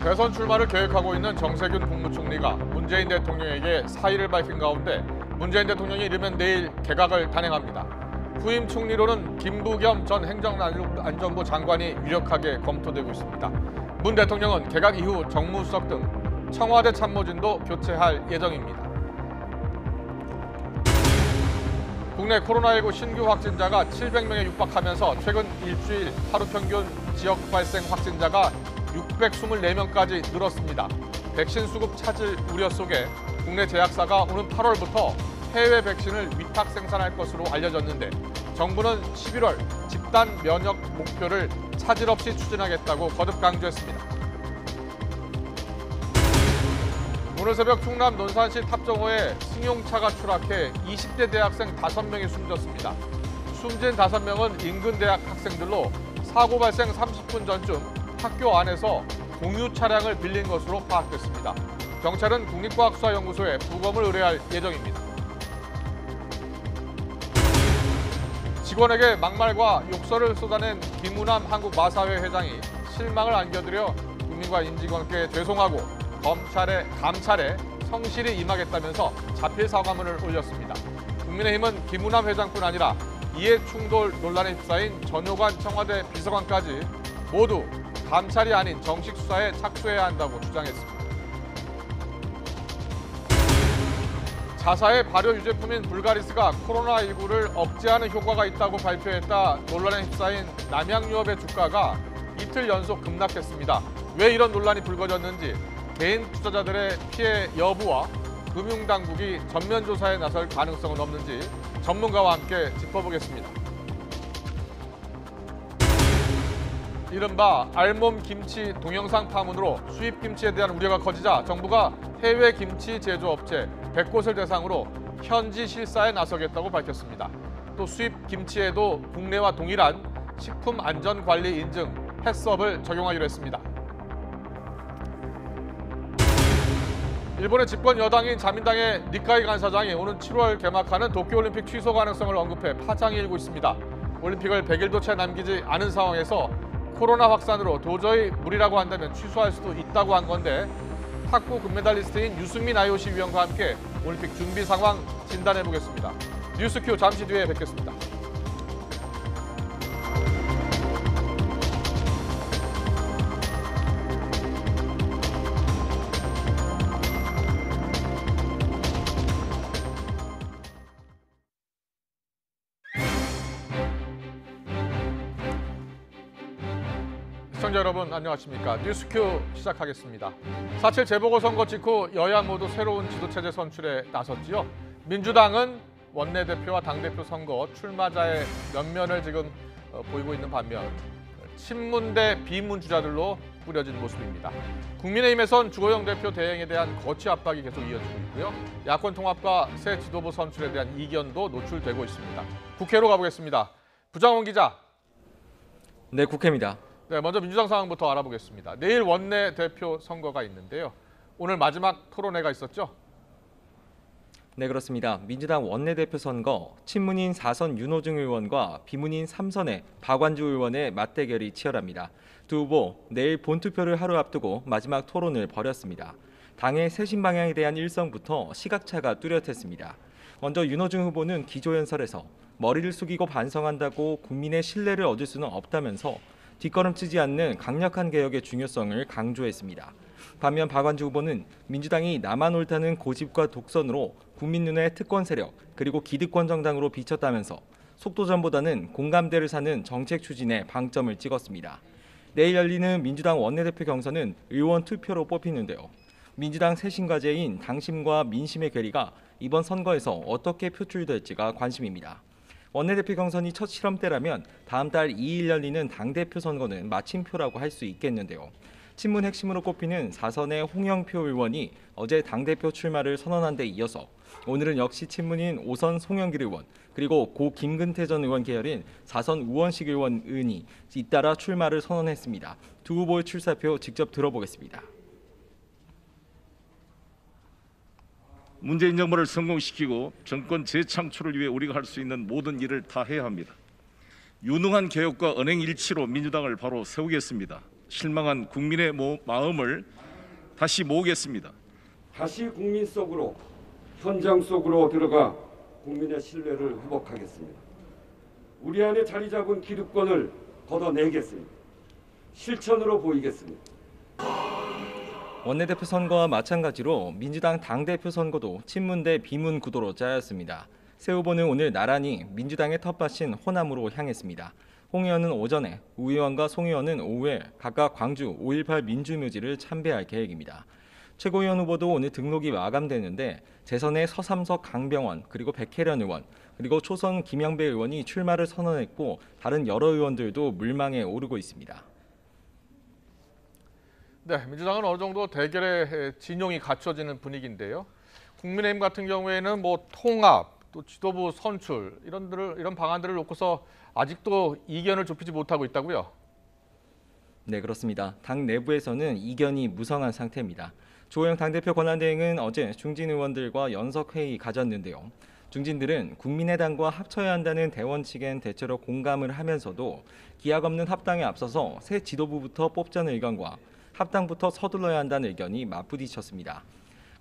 대선 출마를 계획하고 있는 정세균 국무총리가 문재인 대통령에게 사의를 밝힌 가운데 문재인 대통령이 이르면 내일 개각을 단행합니다. 후임 총리로는 김부겸 전 행정안전부 장관이 유력하게 검토되고 있습니다. 문 대통령은 개각 이후 정무수석 등 청와대 참모진도 교체할 예정입니다. 국내 코로나19 신규 확진자가 700명에 육박하면서 최근 일주일 하루 평균 지역 발생 확진자가 624명까지 늘었습니다. 백신 수급 차질 우려 속에 국내 제약사가 오는 8월부터 해외 백신을 위탁 생산할 것으로 알려졌는데 정부는 11월 집단 면역 목표를 차질 없이 추진하겠다고 거듭 강조했습니다. 오늘 새벽 충남 논산시 탑정호에 승용차가 추락해 20대 대학생 5명이 숨졌습니다. 숨진 5명은 인근 대학 학생들로 사고 발생 30분 전쯤 학교 안에서 공유 차량을 빌린 것으로 파악됐습니다. 경찰은 국립과학수사연구소에 부검을 의뢰할 예정입니다. 직원에게 막말과 욕설을 쏟아낸 김우남 한국마사회 회장이 실망을 안겨드려 국민과 인지관계에 죄송하고 감찰에 성실히 임하겠다면서 자필 사과문을 올렸습니다. 국민의힘은 김우남 회장뿐 아니라 이해충돌 논란에 휩싸인 전효관 청와대 비서관까지 모두 감찰이 아닌 정식 수사에 착수해야 한다고 주장했습니다. 자사의 발효 유제품인 불가리스가 코로나19를 억제하는 효과가 있다고 발표했다 논란에 휩싸인 남양유업의 주가가 이틀 연속 급락했습니다. 왜 이런 논란이 불거졌는지 개인 투자자들의 피해 여부와 금융당국이 전면 조사에 나설 가능성은 없는지 전문가와 함께 짚어보겠습니다. 이른바 알몸 김치 동영상 파문으로 수입 김치에 대한 우려가 커지자 정부가 해외 김치 제조업체 100곳을 대상으로 현지 실사에 나서겠다고 밝혔습니다. 또 수입 김치에도 국내와 동일한 식품안전관리 인증 해썹을 적용하기로 했습니다. 일본의 집권 여당인 자민당의 니카이 간사장이 오는 7월 개막하는 도쿄올림픽 취소 가능성을 언급해 파장이 일고 있습니다. 올림픽을 100일도 채 남기지 않은 상황에서 코로나 확산으로 도저히 무리라고 한다면 취소할 수도 있다고 한 건데 탁구 금메달리스트인 유승민 IOC 위원과 함께 올림픽 준비 상황 진단해 보겠습니다. 뉴스큐 잠시 뒤에 뵙겠습니다. 시청자 여러분 안녕하십니까. 뉴스큐 시작하겠습니다. 4.7 재보궐선거 직후 여야 모두 새로운 지도체제 선출에 나섰지요. 민주당은 원내대표와 당대표 선거 출마자의 면면을 지금 보이고 있는 반면 친문 대 비문 주자들로 꾸려진 모습입니다. 국민의힘에선 주호영 대표 대행에 대한 거취 압박이 계속 이어지고 있고요. 야권 통합과 새 지도부 선출에 대한 이견도 노출되고 있습니다. 국회로 가보겠습니다. 부장원 기자. 네, 국회입니다. 네, 먼저 민주당 상황부터 알아보겠습니다. 내일 원내대표 선거가 있는데요. 오늘 마지막 토론회가 있었죠? 네, 그렇습니다. 민주당 원내대표 선거 친문인 4선 윤호중 의원과 비문인 3선의 박완주 의원의 맞대결이 치열합니다. 두 후보 내일 본투표를 하루 앞두고 마지막 토론을 벌였습니다. 당의 쇄신 방향에 대한 일성부터 시각차가 뚜렷했습니다. 먼저 윤호중 후보는 기조연설에서 머리를 숙이고 반성한다고 국민의 신뢰를 얻을 수는 없다면서 뒷걸음치지 않는 강력한 개혁의 중요성을 강조했습니다. 반면 박완주 후보는 민주당이 나만 옳다는 고집과 독선으로 국민 눈에 특권 세력 그리고 기득권 정당으로 비쳤다면서 속도전보다는 공감대를 사는 정책 추진에 방점을 찍었습니다. 내일 열리는 민주당 원내대표 경선은 의원 투표로 뽑히는데요. 민주당 쇄신 과제인 당심과 민심의 괴리가 이번 선거에서 어떻게 표출될지가 관심입니다. 원내대표 경선이 첫 실험대라면 다음 달 2일 열리는 당대표 선거는 마침표라고 할 수 있겠는데요. 친문 핵심으로 꼽히는 4선의 홍영표 의원이 어제 당대표 출마를 선언한 데 이어서 오늘은 역시 친문인 5선 송영길 의원 그리고 고 김근태 전 의원 계열인 4선 우원식 의원이 잇따라 출마를 선언했습니다. 두 후보의 출사표 직접 들어보겠습니다. 문재인 정부를 성공시키고 정권 재창출을 위해 우리가 할 수 있는 모든 일을 다 해야 합니다. 유능한 개혁과 언행 일치로 민주당을 바로 세우겠습니다. 실망한 국민의 마음을 다시 모으겠습니다. 다시 국민 속으로, 현장 속으로 들어가 국민의 신뢰를 회복하겠습니다. 우리 안에 자리 잡은 기득권을 걷어내겠습니다. 실천으로 보이겠습니다. 원내대표 선거와 마찬가지로 민주당 당대표 선거도 친문 대 비문 구도로 짜였습니다. 새 후보는 오늘 나란히 민주당의 텃밭인 호남으로 향했습니다. 홍 의원은 오전에, 우 의원과 송 의원은 오후에 각각 광주 5.18 민주묘지를 참배할 계획입니다. 최고위원 후보도 오늘 등록이 마감되는데 재선의 서삼석 강병원, 그리고 백혜련 의원, 그리고 초선 김영배 의원이 출마를 선언했고 다른 여러 의원들도 물망에 오르고 있습니다. 네, 민주당은 어느 정도 대결의 진영이 갖춰지는 분위기인데요. 국민의힘 같은 경우에는 통합, 또 지도부 선출 이런 방안들을 놓고서 아직도 이견을 좁히지 못하고 있다고요? 네, 그렇습니다. 당 내부에서는 이견이 무성한 상태입니다. 주호영 당대표 권한대행은 어제 중진 의원들과 연석회의 가졌는데요. 중진들은 국민의당과 합쳐야 한다는 대원 측엔 대체로 공감을 하면서도 기약 없는 합당에 앞서서 새 지도부부터 뽑자는 의견과 합당부터 서둘러야 한다는 의견이 맞부딪혔습니다.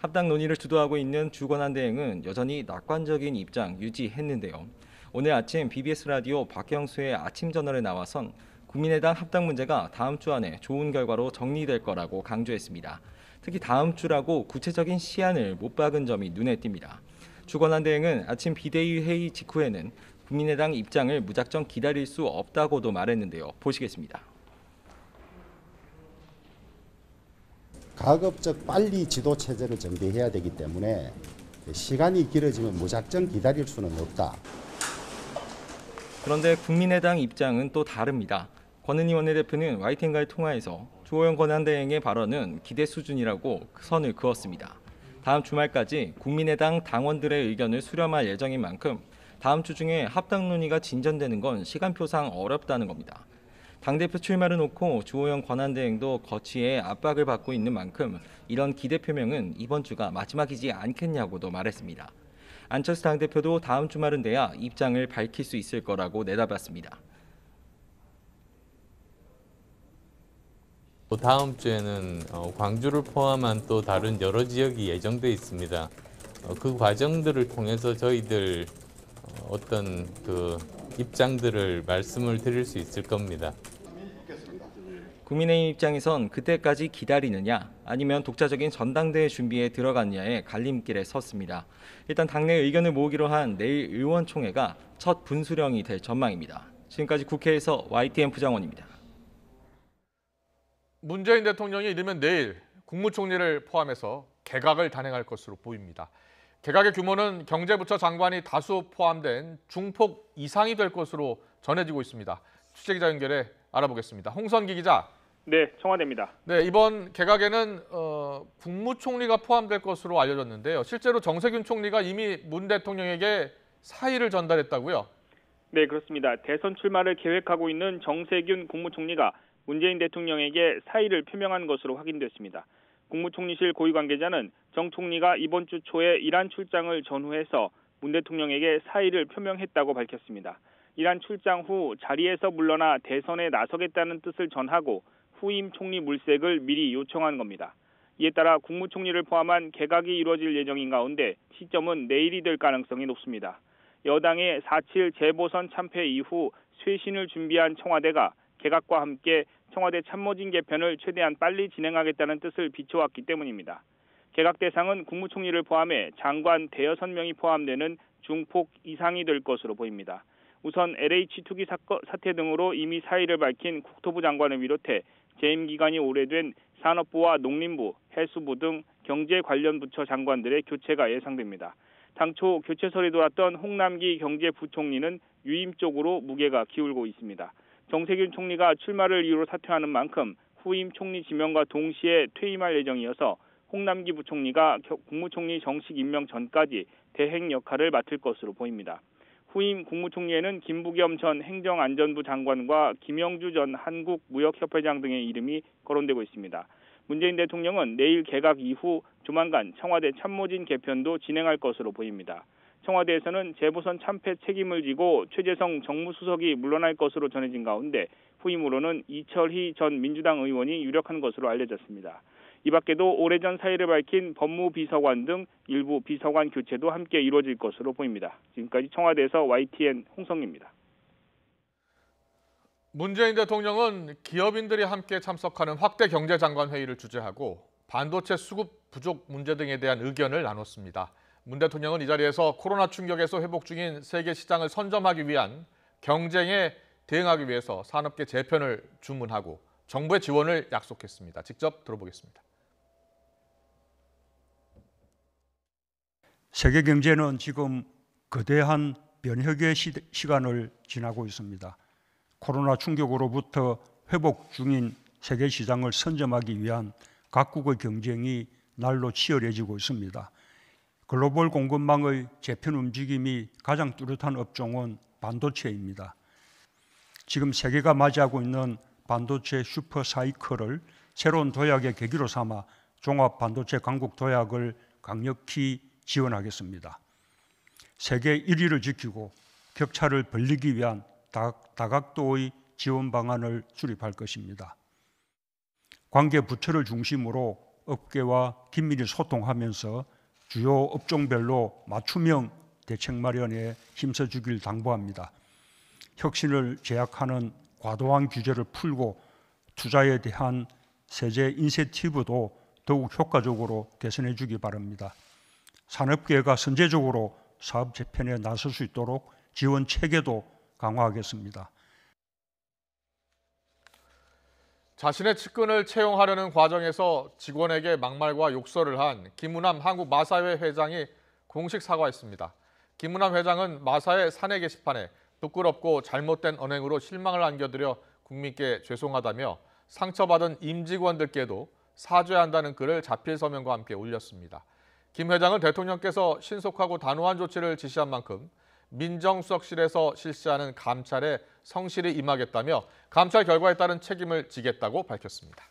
합당 논의를 주도하고 있는 주 권한대행은 여전히 낙관적인 입장 유지했는데요. 오늘 아침 BBS 라디오 박경수의 아침 저널에 나와선 국민의당 합당 문제가 다음 주 안에 좋은 결과로 정리될 거라고 강조했습니다. 특히 다음 주라고 구체적인 시한을 못 박은 점이 눈에 띕니다. 주 권한대행은 아침 비대위 회의 직후에는 국민의당 입장을 무작정 기다릴 수 없다고도 말했는데요. 보시겠습니다. 가급적 빨리 지도 체제를 정비해야 되기 때문에 시간이 길어지면 무작정 기다릴 수는 없다. 그런데 국민의당 입장은 또 다릅니다. 권은희 원내대표는 YTN과의 통화에서 주호영 권한대행의 발언은 기대 수준이라고 선을 그었습니다. 다음 주말까지 국민의당 당원들의 의견을 수렴할 예정인 만큼 다음 주 중에 합당 논의가 진전되는 건 시간표상 어렵다는 겁니다. 당대표 출마를 놓고 주호영 권한대행도 거취에 압박을 받고 있는 만큼 이런 기대 표명은 이번 주가 마지막이지 않겠냐고도 말했습니다. 안철수 당대표도 다음 주말은 돼야 입장을 밝힐 수 있을 거라고 내다봤습니다. 다음 주에는 광주를 포함한 또 다른 여러 지역이 예정돼 있습니다. 그 과정들을 통해서 저희들 어떤 입장들을 말씀을 드릴 수 있을 겁니다. 국민의힘 입장에선 그때까지 기다리느냐 아니면 독자적인 전당대회 준비에 들어갔냐의 갈림길에 섰습니다. 일단 당내 의견을 모으기로 한 내일 의원총회가 첫 분수령이 될 전망입니다. 지금까지 국회에서 YTN 부장원입니다. 문재인 대통령이 이르면 내일 국무총리를 포함해서 개각을 단행할 것으로 보입니다. 개각의 규모는 경제부처 장관이 다수 포함된 중폭 이상이 될 것으로 전해지고 있습니다. 취재기자 연결해 알아보겠습니다. 홍선기 기자. 네, 청와대입니다. 네, 이번 개각에는 국무총리가 포함될 것으로 알려졌는데요. 실제로 정세균 총리가 이미 문 대통령에게 사의를 전달했다고요? 네, 그렇습니다. 대선 출마를 계획하고 있는 정세균 국무총리가 문재인 대통령에게 사의를 표명한 것으로 확인됐습니다. 국무총리실 고위 관계자는 정 총리가 이번 주 초에 이란 출장을 전후해서 문 대통령에게 사의를 표명했다고 밝혔습니다. 이란 출장 후 자리에서 물러나 대선에 나서겠다는 뜻을 전하고 후임 총리 물색을 미리 요청한 겁니다. 이에 따라 국무총리를 포함한 개각이 이루어질 예정인 가운데 시점은 내일이 될 가능성이 높습니다. 여당의 4.7 재보선 참패 이후 쇄신을 준비한 청와대가 개각과 함께 청와대 참모진 개편을 최대한 빨리 진행하겠다는 뜻을 비춰왔기 때문입니다. 개각 대상은 국무총리를 포함해 장관 대여섯 명이 포함되는 중폭 이상이 될 것으로 보입니다. 우선 LH 투기 사태 등으로 이미 사의를 밝힌 국토부 장관을 비롯해 재임 기간이 오래된 산업부와 농림부, 해수부 등 경제 관련 부처 장관들의 교체가 예상됩니다. 당초 교체설이 돌았던 홍남기 경제부총리는 유임 쪽으로 무게가 기울고 있습니다. 정세균 총리가 출마를 이유로 사퇴하는 만큼 후임 총리 지명과 동시에 퇴임할 예정이어서 홍남기 부총리가 국무총리 정식 임명 전까지 대행 역할을 맡을 것으로 보입니다. 후임 국무총리에는 김부겸 전 행정안전부 장관과 김영주 전 한국무역협회장 등의 이름이 거론되고 있습니다. 문재인 대통령은 내일 개각 이후 조만간 청와대 참모진 개편도 진행할 것으로 보입니다. 청와대에서는 재보선 참패 책임을 지고 최재성 정무수석이 물러날 것으로 전해진 가운데 후임으로는 이철희 전 민주당 의원이 유력한 것으로 알려졌습니다. 이 밖에도 오래전 사의를 밝힌 법무비서관 등 일부 비서관 교체도 함께 이루어질 것으로 보입니다. 지금까지 청와대에서 YTN 홍성입니다. 문재인 대통령은 기업인들이 함께 참석하는 확대 경제장관 회의를 주재하고 반도체 수급 부족 문제 등에 대한 의견을 나눴습니다. 문 대통령은 이 자리에서 코로나 충격에서 회복 중인 세계 시장을 선점하기 위한 경쟁에 대응하기 위해서 산업계 재편을 주문하고 정부의 지원을 약속했습니다. 직접 들어보겠습니다. 세계 경제는 지금 거대한 변혁의 시간을 지나고 있습니다. 코로나 충격으로부터 회복 중인 세계 시장을 선점하기 위한 각국의 경쟁이 날로 치열해지고 있습니다. 글로벌 공급망의 재편 움직임이 가장 뚜렷한 업종은 반도체입니다. 지금 세계가 맞이하고 있는 반도체 슈퍼 사이클을 새로운 도약의 계기로 삼아 종합 반도체 강국 도약을 강력히 지원하겠습니다. 세계 1위를 지키고 격차를 벌리기 위한 다각도의 지원 방안을 수립할 것입니다. 관계 부처를 중심으로 업계와 긴밀히 소통하면서 주요 업종별로 맞춤형 대책 마련에 힘써주길 당부합니다. 혁신을 제약하는 과도한 규제를 풀고 투자에 대한 세제 인센티브도 더욱 효과적으로 개선해 주기 바랍니다. 산업계가 선제적으로 사업 재편에 나설 수 있도록 지원 체계도 강화하겠습니다. 자신의 측근을 채용하려는 과정에서 직원에게 막말과 욕설을 한 김우남 한국마사회 회장이 공식 사과했습니다. 김우남 회장은 마사회 사내 게시판에 부끄럽고 잘못된 언행으로 실망을 안겨드려 국민께 죄송하다며 상처받은 임직원들께도 사죄한다는 글을 자필 서명과 함께 올렸습니다. 김 회장은 대통령께서 신속하고 단호한 조치를 지시한 만큼 민정수석실에서 실시하는 감찰에 성실히 임하겠다며 감찰 결과에 따른 책임을 지겠다고 밝혔습니다.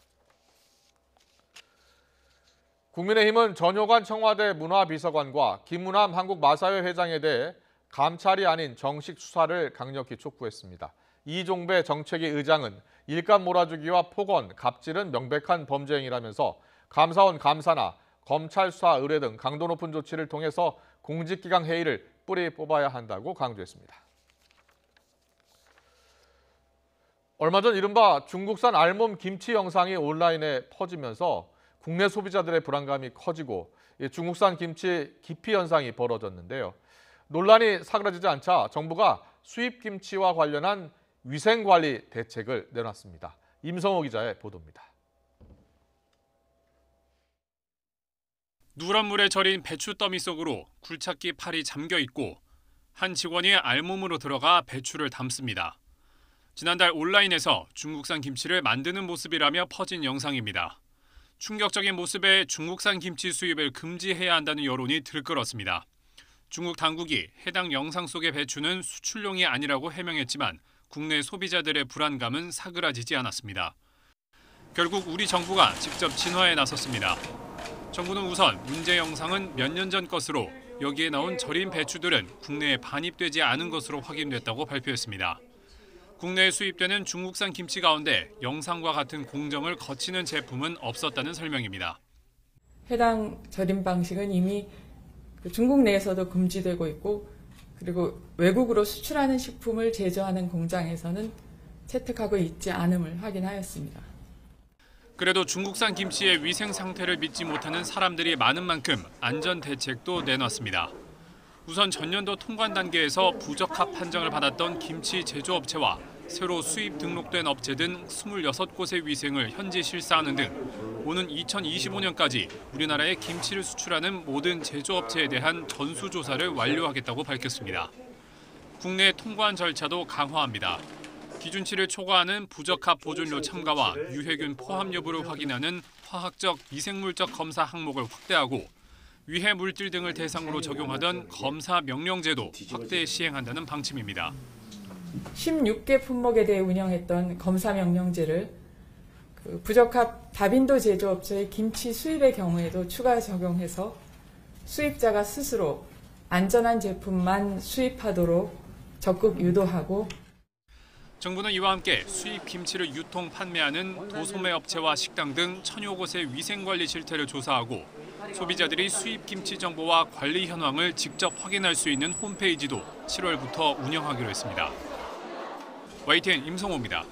국민의힘은 전효관 청와대 문화비서관과 김우남 한국마사회 회장에 대해 감찰이 아닌 정식 수사를 강력히 촉구했습니다. 이종배 정책위 의장은 일감 몰아주기와 폭언, 갑질은 명백한 범죄 행위라면서 감사원 감사나 검찰 수사 의뢰 등 강도 높은 조치를 통해서 공직기강 해이를 뿌리 뽑아야 한다고 강조했습니다. 얼마 전 이른바 중국산 알몸 김치 영상이 온라인에 퍼지면서 국내 소비자들의 불안감이 커지고 중국산 김치 기피 현상이 벌어졌는데요. 논란이 사그라지지 않자 정부가 수입 김치와 관련한 위생관리 대책을 내놨습니다. 임성호 기자의 보도입니다. 누런 물에 절인 배추 더미 속으로 굴착기 팔이 잠겨 있고 한 직원이 알몸으로 들어가 배추를 담습니다. 지난달 온라인에서 중국산 김치를 만드는 모습이라며 퍼진 영상입니다. 충격적인 모습에 중국산 김치 수입을 금지해야 한다는 여론이 들끓었습니다. 중국 당국이 해당 영상 속의 배추는 수출용이 아니라고 해명했지만 국내 소비자들의 불안감은 사그라지지 않았습니다. 결국 우리 정부가 직접 진화에 나섰습니다. 정부는 우선 문제 영상은 몇 년 전 것으로 여기에 나온 절인 배추들은 국내에 반입되지 않은 것으로 확인됐다고 발표했습니다. 국내에 수입되는 중국산 김치 가운데 영상과 같은 공정을 거치는 제품은 없었다는 설명입니다. 해당 절임 방식은 이미 중국 내에서도 금지되고 있고 그리고 외국으로 수출하는 식품을 제조하는 공장에서는 채택하고 있지 않음을 확인하였습니다. 그래도 중국산 김치의 위생 상태를 믿지 못하는 사람들이 많은 만큼 안전 대책도 내놨습니다. 우선 전년도 통관 단계에서 부적합 판정을 받았던 김치 제조업체와 새로 수입 등록된 업체 등 26곳의 위생을 현지 실사하는 등 오는 2025년까지 우리나라에 김치를 수출하는 모든 제조업체에 대한 전수조사를 완료하겠다고 밝혔습니다. 국내 통관 절차도 강화합니다. 기준치를 초과하는 부적합 보존료 첨가와 유해균 포함 여부를 확인하는 화학적, 미생물적 검사 항목을 확대하고 위해 물질 등을 대상으로 적용하던 검사 명령제도 확대 시행한다는 방침입니다. 16개 품목에 대해 운영했던 검사 명령제를 부적합 다빈도 제조업체의 김치 수입의 경우에도 추가 적용해서 수입자가 스스로 안전한 제품만 수입하도록 적극 유도하고 정부는 이와 함께 수입 김치를 유통 판매하는 도소매 업체와 식당 등 1,000여 곳의 위생관리 실태를 조사하고 소비자들이 수입 김치 정보와 관리 현황을 직접 확인할 수 있는 홈페이지도 7월부터 운영하기로 했습니다. YTN 임성호입니다.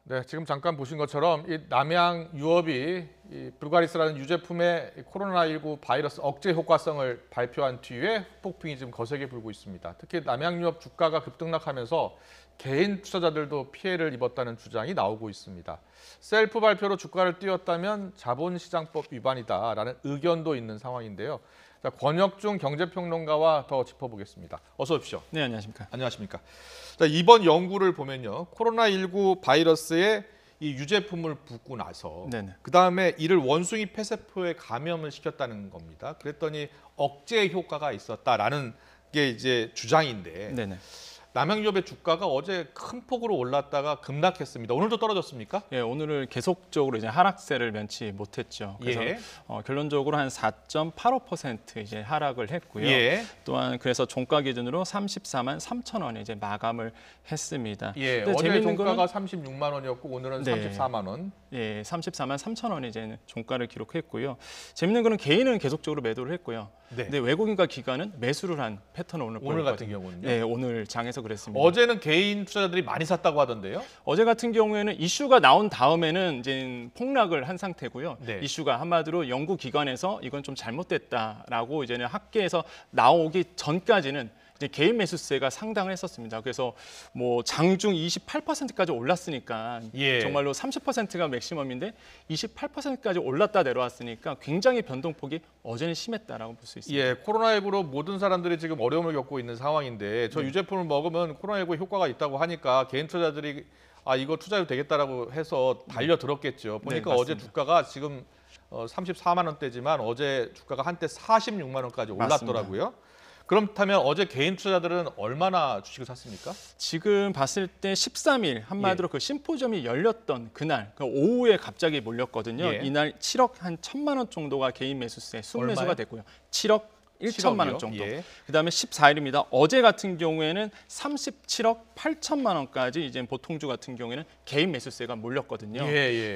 네, 지금 잠깐 보신 것처럼 이 남양 유업이 이 불가리스라는 유제품의 코로나19 바이러스 억제 효과성을 발표한 뒤에 폭풍이 지금 거세게 불고 있습니다. 특히 남양 유업 주가가 급등락하면서 개인 투자자들도 피해를 입었다는 주장이 나오고 있습니다. 셀프 발표로 주가를 띄웠다면 자본시장법 위반이다라는 의견도 있는 상황인데요. 자, 권혁중 경제평론가와 더 짚어보겠습니다. 어서 오십시오. 네, 안녕하십니까. 안녕하십니까. 자, 이번 연구를 보면요, 코로나19 바이러스에 이 유제품을 붓고 나서 그 다음에 이를 원숭이 폐세포에 감염을 시켰다는 겁니다. 그랬더니 억제 효과가 있었다라는 게 이제 주장인데. 네네. 남양유업의 주가가 어제 큰 폭으로 올랐다가 급락했습니다. 오늘도 떨어졌습니까? 예, 오늘은 계속적으로 이제 하락세를 면치 못했죠. 그래서 결론적으로 한 4.85% 이제 하락을 했고요. 또한 그래서 종가 기준으로 34만 3천 원에 이제 마감을 했습니다. 어제 종가가 36만 원이었고 오늘은 34만 원. 예, 34만 3천 원에 이제 종가를 기록했고요. 재밌는 거는 개인은 계속적으로 매도를 했고요. 근데 외국인과 기관은 매수를 한 패턴을 오늘 같은 경우는요? 네, 오늘 장에서 그랬습니다. 어제는 개인 투자자들이 많이 샀다고 하던데요? 어제 같은 경우에는 이슈가 나온 다음에는 이제 폭락을 한 상태고요. 이슈가 한마디로 연구 기관에서 이건 좀 잘못됐다라고 이제는 학계에서 나오기 전까지는 이제 개인 매수세가 상당을 했었습니다. 그래서 뭐 장중 28%까지 올랐으니까 정말로 30%가 맥시멈인데 28%까지 올랐다 내려왔으니까 굉장히 변동폭이 어제는 심했다라고 볼 수 있습니다. 코로나19로 모든 사람들이 지금 어려움을 겪고 있는 상황인데 저 유제품을 먹으면 코로나19 효과가 있다고 하니까 개인 투자자들이 이거 투자해도 되겠다라고 해서 달려들었겠죠. 보니까 어제 주가가 지금 34만 원대지만 어제 주가가 한때 46만 원까지 올랐더라고요. 맞습니다. 그렇다면 어제 개인 투자자들은 얼마나 주식을 샀습니까? 지금 봤을 때 13일 한마디로 그 심포지엄이 열렸던 그날 오후에 갑자기 몰렸거든요. 이날 7억 한 1,000만 원 정도가 개인 매수세 순매수가 됐고요. 7억 1천만 원 정도. 그다음에 14일입니다. 어제 같은 경우에는 37억 8천만 원까지 이제 보통주 같은 경우에는 개인 매수세가 몰렸거든요.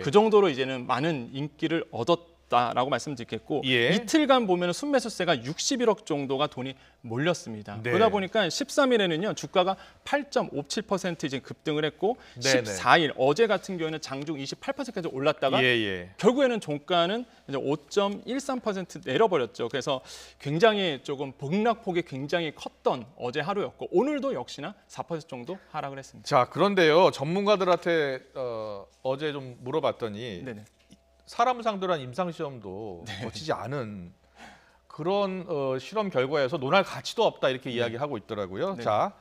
그 정도로 이제는 많은 인기를 얻었다라고 말씀드리겠고 이틀간 보면 순매수세가 61억 정도가 돈이 몰렸습니다. 그러다 보니까 13일에는요 주가가 8.57% 이제 급등을 했고 14일 어제 같은 경우에는 장중 28%까지 올랐다가 결국에는 종가는 이제 5.13% 내려버렸죠. 그래서 굉장히 조금 폭락폭이 굉장히 컸던 어제 하루였고 오늘도 역시나 4% 정도 하락을 했습니다. 자, 그런데요 전문가들한테 어제 좀 물어봤더니 사람 상대한 임상시험도 거치지 않은 그런 실험 결과에서 논할 가치도 없다 이렇게 이야기하고 있더라고요. 자,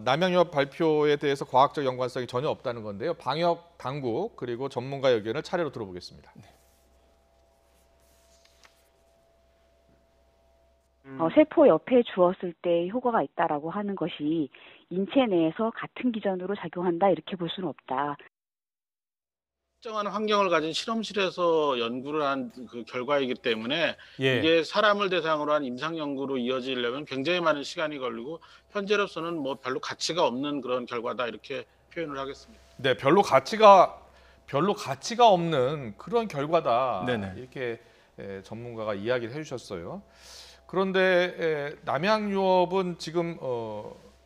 남양유업 발표에 대해서 과학적 연관성이 전혀 없다는 건데요. 방역 당국 그리고 전문가의 의견을 차례로 들어보겠습니다. 세포 옆에 주었을 때 효과가 있다라고 하는 것이 인체 내에서 같은 기전으로 작용한다 이렇게 볼 수는 없다. 특정한 환경을 가진 실험실에서 연구를 한 그 결과이기 때문에 이게 사람을 대상으로 한 임상 연구로 이어지려면 굉장히 많은 시간이 걸리고 현재로서는 뭐 별로 가치가 없는 그런 결과다 이렇게 표현을 하겠습니다. 네, 별로 가치가 없는 그런 결과다 이렇게 전문가가 이야기를 해주셨어요. 그런데 남양유업은 지금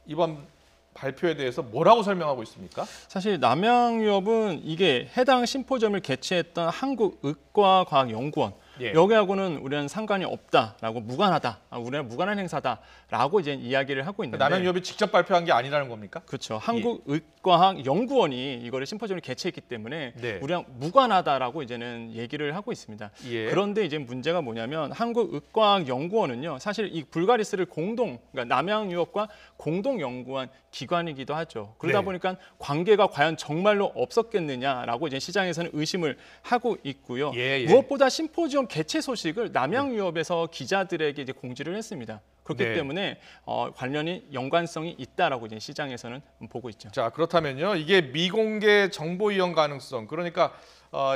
이번 발표에 대해서 뭐라고 설명하고 있습니까? 사실 남양유업은 이게 해당 심포지엄을 개최했던 한국의과과학연구원 예. 여기하고는 우리는 상관이 없다라고 무관하다, 우리는 무관한 행사다라고 이제 이야기를 하고 있는데 남양유업이 직접 발표한 게 아니라는 겁니까? 그렇죠. 한국의과학연구원이 이거를 심포지엄을 개최했기 때문에 네. 우리랑 무관하다라고 이제는 얘기를 하고 있습니다. 예. 그런데 이제 문제가 뭐냐면 한국의과학연구원은요, 사실 이 불가리스를 그러니까 남양유업과 공동 연구한 기관이기도 하죠. 그러다 네. 보니까 관계가 과연 정말로 없었겠느냐라고 이제 시장에서는 의심을 하고 있고요. 예. 무엇보다 심포지엄 개최 소식을 남양유업에서 기자들에게 이제 공지를 했습니다. 그렇기 네. 때문에 관련이 연관성이 있다라고 이제 시장에서는 보고 있죠. 자, 그렇다면요. 이게 미공개 정보 이용 가능성, 그러니까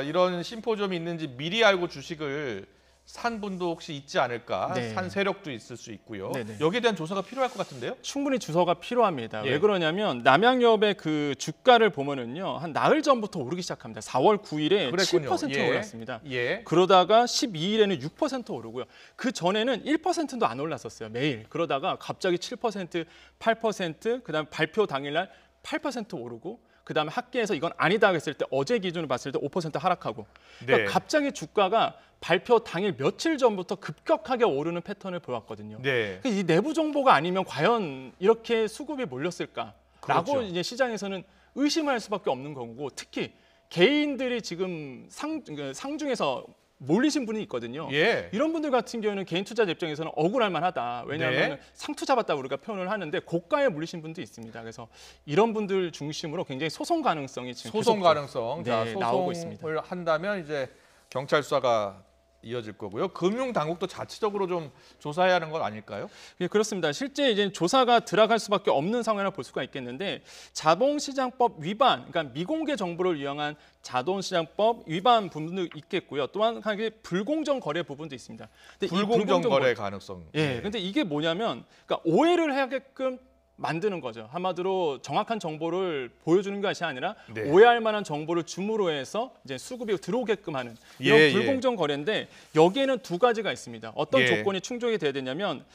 이런 심포지엄이 있는지 미리 알고 주식을 산 분도 혹시 있지 않을까? 네. 산 세력도 있을 수 있고요. 네네. 여기에 대한 조사가 필요할 것 같은데요? 충분히 주소가 필요합니다. 예. 왜 그러냐면 남양유업의 그 주가를 보면은요, 한 나흘 전부터 오르기 시작합니다. 4월 9일에 그랬군요. 7% 예. 올랐습니다. 예. 그러다가 12일에는 6% 오르고요. 그 전에는 1%도 안 올랐었어요, 매일. 그러다가 갑자기 7%, 8%, 그다음에 발표 당일날 8% 오르고, 그다음에 학계에서 이건 아니다 했을 때 어제 기준으로 봤을 때 5% 하락하고. 그러니까 네. 갑자기 주가가 발표 당일 며칠 전부터 급격하게 오르는 패턴을 보였거든요. 네. 이 내부 정보가 아니면 과연 이렇게 수급이 몰렸을까라고 그렇죠. 이제 시장에서는 의심할 수밖에 없는 거고, 특히 개인들이 지금 상중에서 몰리신 분이 있거든요. 예. 이런 분들 같은 경우는 개인 투자자 입장에서는 억울할 만하다. 왜냐하면 네. 상투 잡았다고 우리가 표현을 하는데 고가에 물리신 분도 있습니다. 그래서 이런 분들 중심으로 굉장히 소송 가능성이 지금 소송 계속 가능성. 자, 나오고 있습니다. 소송을 한다면 이제 경찰 수사가 이어질 거고요. 금융 당국도 자체적으로 좀 조사해야 하는 건 아닐까요? 예, 그렇습니다. 실제 이제 조사가 들어갈 수밖에 없는 상황이라 볼 수가 있겠는데, 자본시장법 위반, 그러니까 미공개 정보를 이용한 자본시장법 위반 부분도 있겠고요. 또한 하나의 불공정 거래 부분도 있습니다. 근데 불공정 거래 가능성. 예, 근데 이게 뭐냐면, 그러니까 오해를 하게끔 만드는 거죠. 한마디로 정확한 정보를 보여주는 것이 아니라 네. 오해할 만한 정보를 줌으로 해서 이제 수급이 들어오게끔 하는 이런 예, 불공정 거래인데, 여기에는 두 가지가 있습니다. 어떤 예. 조건이 충족이 돼야 되냐면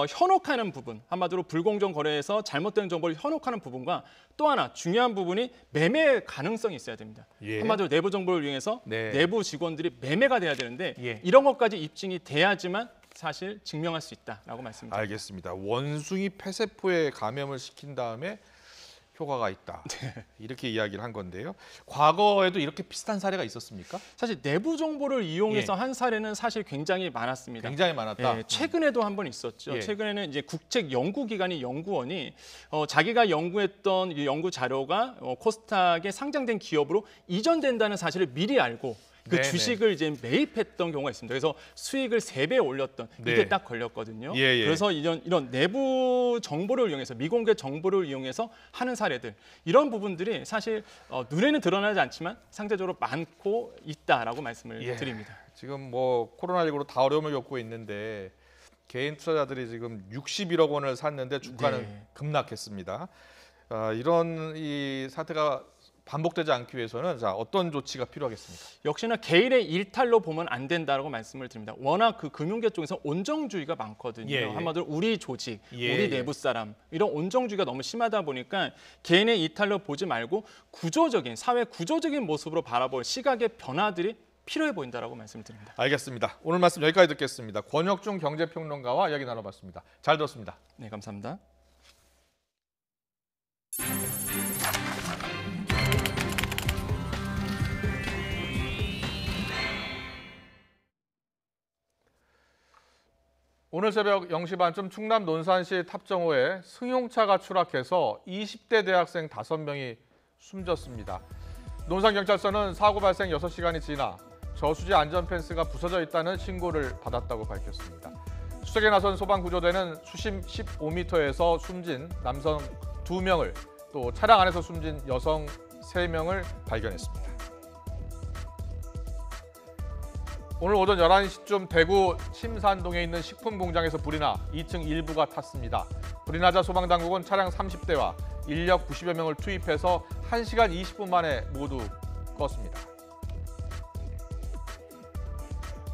현혹하는 부분, 한마디로 불공정 거래에서 잘못된 정보를 현혹하는 부분과, 또 하나 중요한 부분이 매매 가능성이 있어야 됩니다. 예. 한마디로 내부 정보를 이용해서 네. 내부 직원들이 매매가 돼야 되는데 예. 이런 것까지 입증이 돼야지만 사실 증명할 수 있다라고 말씀드립니다. 알겠습니다. 원숭이 폐세포에 감염을 시킨 다음에 효과가 있다. 네. 이렇게 이야기를 한 건데요. 과거에도 이렇게 비슷한 사례가 있었습니까? 사실 내부 정보를 이용해서 예. 한 사례는 사실 굉장히 많았습니다. 굉장히 많았다. 예, 최근에도 한 번 있었죠. 예. 최근에는 이제 국책연구기관인 연구원이 자기가 연구했던 이 연구 자료가 코스닥에 상장된 기업으로 이전된다는 사실을 미리 알고 그 네네. 주식을 이제 매입했던 경우가 있습니다. 그래서 수익을 3배 올렸던 네. 이게 딱 걸렸거든요. 예. 그래서 이런 내부 정보를 이용해서, 미공개 정보를 이용해서 하는 사례들, 이런 부분들이 사실 눈에는 드러나지 않지만 상대적으로 많고 있다라고 말씀을 예. 드립니다. 지금 뭐 코로나19로 다 어려움을 겪고 있는데 개인 투자자들이 지금 61억 원을 샀는데 주가는 네. 급락했습니다. 이런 이 사태가 반복되지 않기 위해서는 자, 어떤 조치가 필요하겠습니까? 역시나 개인의 일탈로 보면 안 된다라고 말씀을 드립니다. 워낙 그 금융계 쪽에서 온정주의가 많거든요. 예. 한마디로 우리 조직, 예. 우리 내부 사람, 이런 온정주의가 너무 심하다 보니까 개인의 일탈로 보지 말고 구조적인, 사회 구조적인 모습으로 바라볼 시각의 변화들이 필요해 보인다라고 말씀드립니다. 알겠습니다. 오늘 말씀 여기까지 듣겠습니다. 권혁중 경제평론가와 이야기 나눠봤습니다. 잘 들었습니다. 네, 감사합니다. 오늘 새벽 0시 반쯤 충남 논산시 탑정호에 승용차가 추락해서 20대 대학생 5명이 숨졌습니다. 논산경찰서는 사고 발생 6시간이 지나 저수지 안전펜스가 부서져 있다는 신고를 받았다고 밝혔습니다. 수색에 나선 소방구조대는 수심 15m에서 숨진 남성 2명을, 또 차량 안에서 숨진 여성 3명을 발견했습니다. 오늘 오전 11시쯤 대구 침산동에 있는 식품 공장에서 불이 나 2층 일부가 탔습니다. 불이 나자 소방당국은 차량 30대와 인력 90여 명을 투입해서 1시간 20분 만에 모두 껐습니다.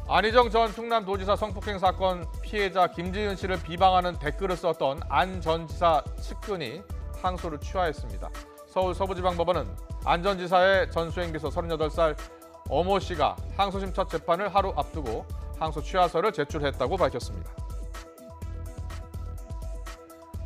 안희정 전 충남도지사 성폭행 사건 피해자 김지은 씨를 비방하는 댓글을 썼던 안 전 지사 측근이 항소를 취하했습니다. 서울 서부지방법원은 안 전 지사의 전수행비서 38살 어모 씨가 항소심 첫 재판을 하루 앞두고 항소 취하서를 제출했다고 밝혔습니다.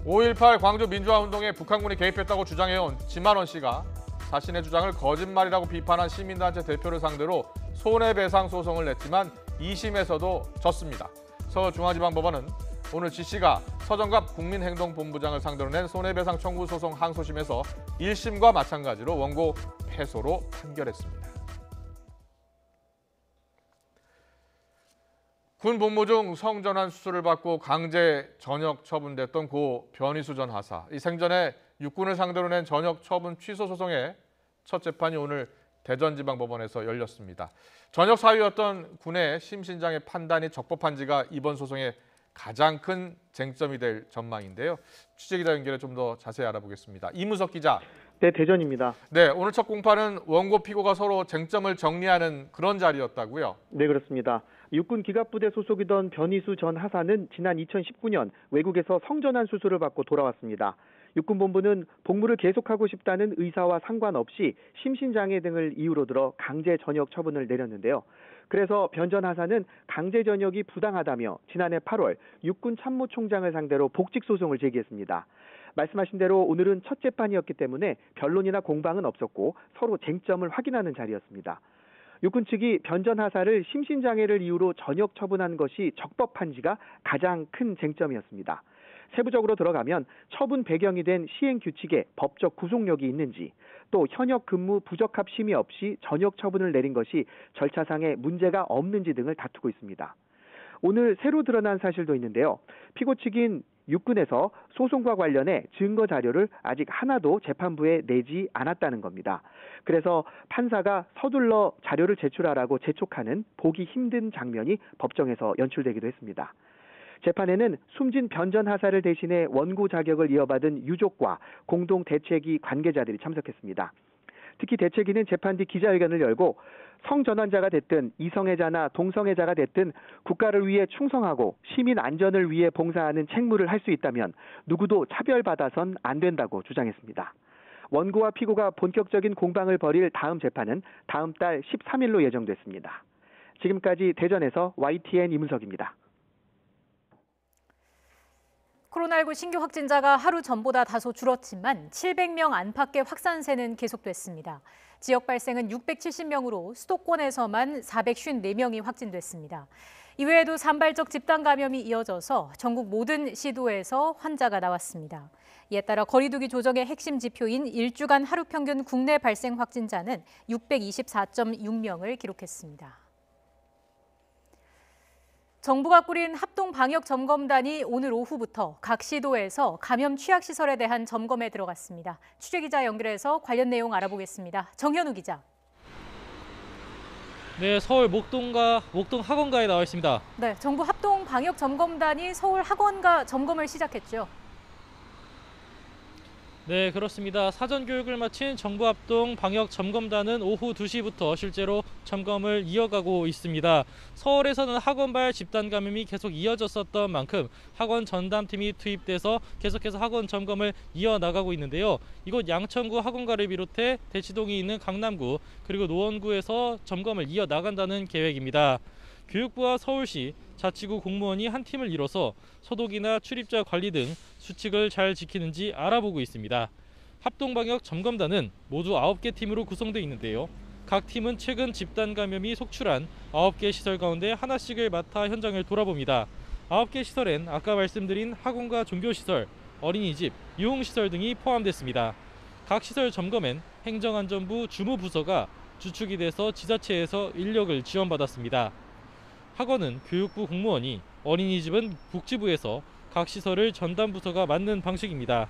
5.18 광주 민주화운동에 북한군이 개입했다고 주장해온 지만원 씨가 자신의 주장을 거짓말이라고 비판한 시민단체 대표를 상대로 손해배상 소송을 냈지만 2심에서도 졌습니다. 서울중앙지방법원은 오늘 지 씨가 서정갑 국민행동본부장을 상대로 낸 손해배상 청구 소송 항소심에서 1심과 마찬가지로 원고 패소로 판결했습니다. 군 복무 중 성전환 수술을 받고 강제 전역 처분됐던 고 변희수 전 하사. 이 생전에 육군을 상대로 낸 전역 처분 취소 소송의 첫 재판이 오늘 대전지방법원에서 열렸습니다. 전역 사유였던 군의 심신장의 판단이 적법한지가 이번 소송의 가장 큰 쟁점이 될 전망인데요. 취재기자 연결해 좀 더 자세히 알아보겠습니다. 이문석 기자. 네, 대전입니다. 네, 오늘 첫 공판은 원고 피고가 서로 쟁점을 정리하는 그런 자리였다고요? 네, 그렇습니다. 육군 기갑부대 소속이던 변희수 전 하사는 지난 2019년 외국에서 성전환 수술을 받고 돌아왔습니다. 육군본부는 복무를 계속하고 싶다는 의사와 상관없이 심신장애 등을 이유로 들어 강제 전역 처분을 내렸는데요. 그래서 변 전 하사는 강제 전역이 부당하다며 지난해 8월 육군 참모총장을 상대로 복직 소송을 제기했습니다. 말씀하신 대로 오늘은 첫 재판이었기 때문에 변론이나 공방은 없었고 서로 쟁점을 확인하는 자리였습니다. 육군 측이 변 전 하사를 심신장애를 이유로 전역 처분한 것이 적법한지가 가장 큰 쟁점이었습니다. 세부적으로 들어가면 처분 배경이 된 시행규칙에 법적 구속력이 있는지, 또 현역 근무 부적합 심의 없이 전역 처분을 내린 것이 절차상에 문제가 없는지 등을 다투고 있습니다. 오늘 새로 드러난 사실도 있는데요. 피고 측인 육군에서 소송과 관련해 증거 자료를 아직 하나도 재판부에 내지 않았다는 겁니다. 그래서 판사가 서둘러 자료를 제출하라고 재촉하는 보기 힘든 장면이 법정에서 연출되기도 했습니다. 재판에는 숨진 변 전 하사를 대신해 원고 자격을 이어받은 유족과 공동 대책위 관계자들이 참석했습니다. 특히 대책위는 재판 뒤 기자회견을 열고 성전환자가 됐든 이성애자나 동성애자가 됐든 국가를 위해 충성하고 시민 안전을 위해 봉사하는 책무를 할 수 있다면 누구도 차별받아선 안 된다고 주장했습니다. 원고와 피고가 본격적인 공방을 벌일 다음 재판은 다음 달 13일로 예정됐습니다. 지금까지 대전에서 YTN 이문석입니다. 코로나19 신규 확진자가 하루 전보다 다소 줄었지만 700명 안팎의 확산세는 계속됐습니다. 지역 발생은 670명으로 수도권에서만 454명이 확진됐습니다. 이외에도 산발적 집단 감염이 이어져서 전국 모든 시도에서 환자가 나왔습니다. 이에 따라 거리두기 조정의 핵심 지표인 일주간 하루 평균 국내 발생 확진자는 624.6명을 기록했습니다. 정부가 꾸린 합동방역점검단이 오늘 오후부터 각 시도에서 감염 취약시설에 대한 점검에 들어갔습니다. 취재기자 연결해서 관련 내용 알아보겠습니다. 정현우 기자. 네, 서울 목동 학원가에 나와 있습니다. 네, 정부 합동방역점검단이 서울 학원가 점검을 시작했죠. 네, 그렇습니다. 사전 교육을 마친 정부 합동 방역 점검단은 오후 2시부터 실제로 점검을 이어가고 있습니다. 서울에서는 학원발 집단 감염이 계속 이어졌었던 만큼 학원 전담팀이 투입돼서 계속해서 학원 점검을 이어나가고 있는데요. 이곳 양천구 학원가를 비롯해 대치동이 있는 강남구 그리고 노원구에서 점검을 이어나간다는 계획입니다. 교육부와 서울시, 자치구 공무원이 한 팀을 이뤄서 소독이나 출입자 관리 등 수칙을 잘 지키는지 알아보고 있습니다. 합동방역 점검단은 모두 9개 팀으로 구성되어 있는데요. 각 팀은 최근 집단 감염이 속출한 9개 시설 가운데 하나씩을 맡아 현장을 돌아봅니다. 9개 시설엔 아까 말씀드린 학원과 종교시설, 어린이집, 유흥시설 등이 포함됐습니다. 각 시설 점검엔 행정안전부 주무부서가 주축이 돼서 지자체에서 인력을 지원받았습니다. 학원은 교육부 공무원이, 어린이집은 복지부에서 각 시설을 전담 부서가 맡는 방식입니다.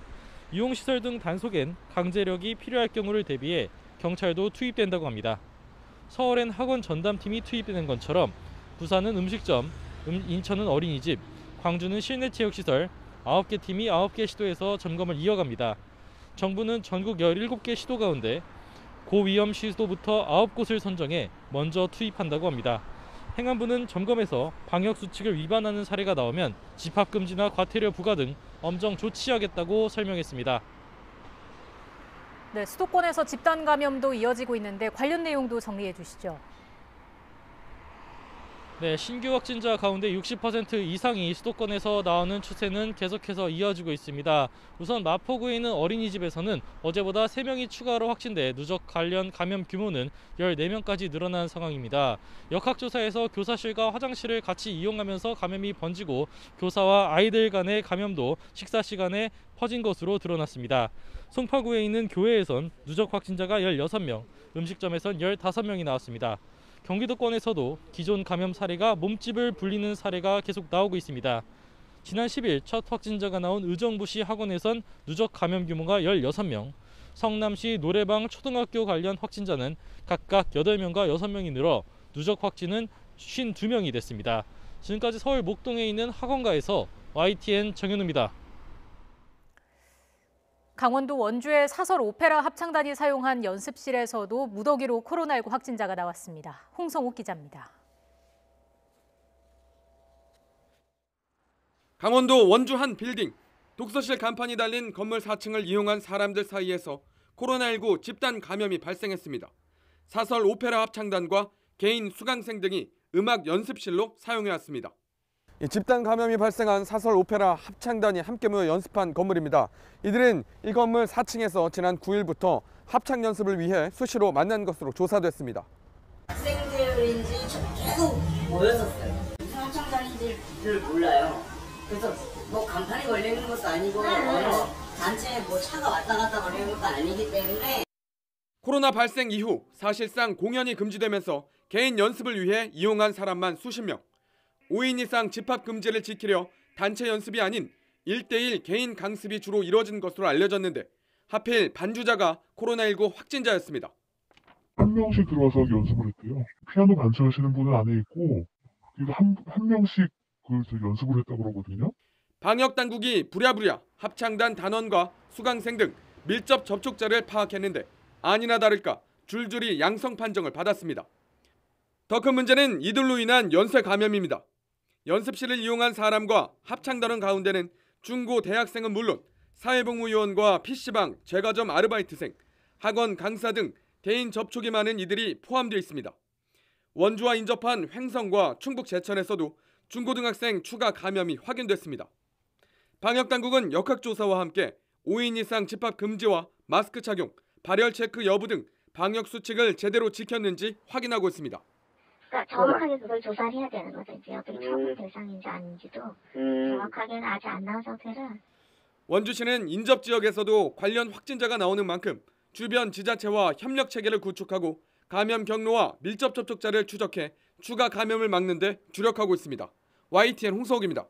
유흥시설 등 단속엔 강제력이 필요할 경우를 대비해 경찰도 투입된다고 합니다. 서울엔 학원 전담팀이 투입되는 것처럼 부산은 음식점, 인천은 어린이집, 광주는 실내체육시설, 9개 팀이 9개 시도에서 점검을 이어갑니다. 정부는 전국 17개 시도 가운데 고위험 시도부터 9곳을 선정해 먼저 투입한다고 합니다. 행안부는 점검에서 방역수칙을 위반하는 사례가 나오면 집합금지나 과태료 부과 등 엄정 조치하겠다고 설명했습니다. 네, 수도권에서 집단 감염도 이어지고 있는데 관련 내용도 정리해 주시죠. 네, 신규 확진자 가운데 60% 이상이 수도권에서 나오는 추세는 계속해서 이어지고 있습니다. 우선 마포구에 있는 어린이집에서는 어제보다 3명이 추가로 확진돼 누적 관련 감염 규모는 14명까지 늘어난 상황입니다. 역학조사에서 교사실과 화장실을 같이 이용하면서 감염이 번지고 교사와 아이들 간의 감염도 식사 시간에 퍼진 것으로 드러났습니다. 송파구에 있는 교회에선 누적 확진자가 16명, 음식점에선 15명이 나왔습니다. 경기도권에서도 기존 감염 사례가 몸집을 불리는 사례가 계속 나오고 있습니다. 지난 10일 첫 확진자가 나온 의정부시 학원에선 누적 감염 규모가 16명, 성남시 노래방 초등학교 관련 확진자는 각각 8명과 6명이 늘어 누적 확진은 52명이 됐습니다. 지금까지 서울 목동에 있는 학원가에서 YTN 정현우입니다. 강원도 원주의 사설 오페라 합창단이 사용한 연습실에서도 무더기로 코로나19 확진자가 나왔습니다. 홍성욱 기자입니다. 강원도 원주 한 빌딩, 독서실 간판이 달린 건물 4층을 이용한 사람들 사이에서 코로나19 집단 감염이 발생했습니다. 사설 오페라 합창단과 개인 수강생 등이 음악 연습실로 사용해왔습니다. 집단 감염이 발생한 사설 오페라 합창단이 함께 모여 연습한 건물입니다. 이들은 이 건물 4층에서 지난 9일부터 합창 연습을 위해 수시로 만난 것으로 조사됐습니다. 학생들인지 계속 모였었어요. 무슨 합창단인지를 몰라요. 그래서 뭐 간판이 걸리는 것도 아니고 단체에 뭐 차가 왔다 갔다 거리는 것도 아니기 때문에 코로나 발생 이후 사실상 공연이 금지되면서 개인 연습을 위해 이용한 사람만 수십 명. 5인 이상 집합 금지를 지키려 단체 연습이 아닌 1대1 개인 강습이 주로 이뤄진 것으로 알려졌는데 하필 반주자가 코로나19 확진자였습니다. 한 명씩 들어와서 연습을 했대요. 피아노 반주하시는 분은 안에 있고 한 명씩 연습을 했다고 그러거든요. 방역 당국이 부랴부랴 합창단 단원과 수강생 등 밀접 접촉자를 파악했는데 아니나 다를까 줄줄이 양성 판정을 받았습니다. 더 큰 문제는 이들로 인한 연쇄 감염입니다. 연습실을 이용한 사람과 합창단원 가운데는 중고 대학생은 물론 사회복무요원과 PC방, 제과점 아르바이트생, 학원 강사 등 대인 접촉이 많은 이들이 포함되어 있습니다. 원주와 인접한 횡성과 충북 제천에서도 중고등학생 추가 감염이 확인됐습니다. 방역당국은 역학조사와 함께 5인 이상 집합 금지와 마스크 착용, 발열 체크 여부 등 방역수칙을 제대로 지켰는지 확인하고 있습니다. 그러니까 정확하게 그걸 조사를 해야 되는 거죠. 이제 어떻게 처분 대상인지 아닌지도 정확하게는 아직 안 나온 상태라. 원주시는 인접 지역에서도 관련 확진자가 나오는 만큼 주변 지자체와 협력 체계를 구축하고 감염 경로와 밀접 접촉자를 추적해 추가 감염을 막는 데 주력하고 있습니다. YTN 홍석욱입니다.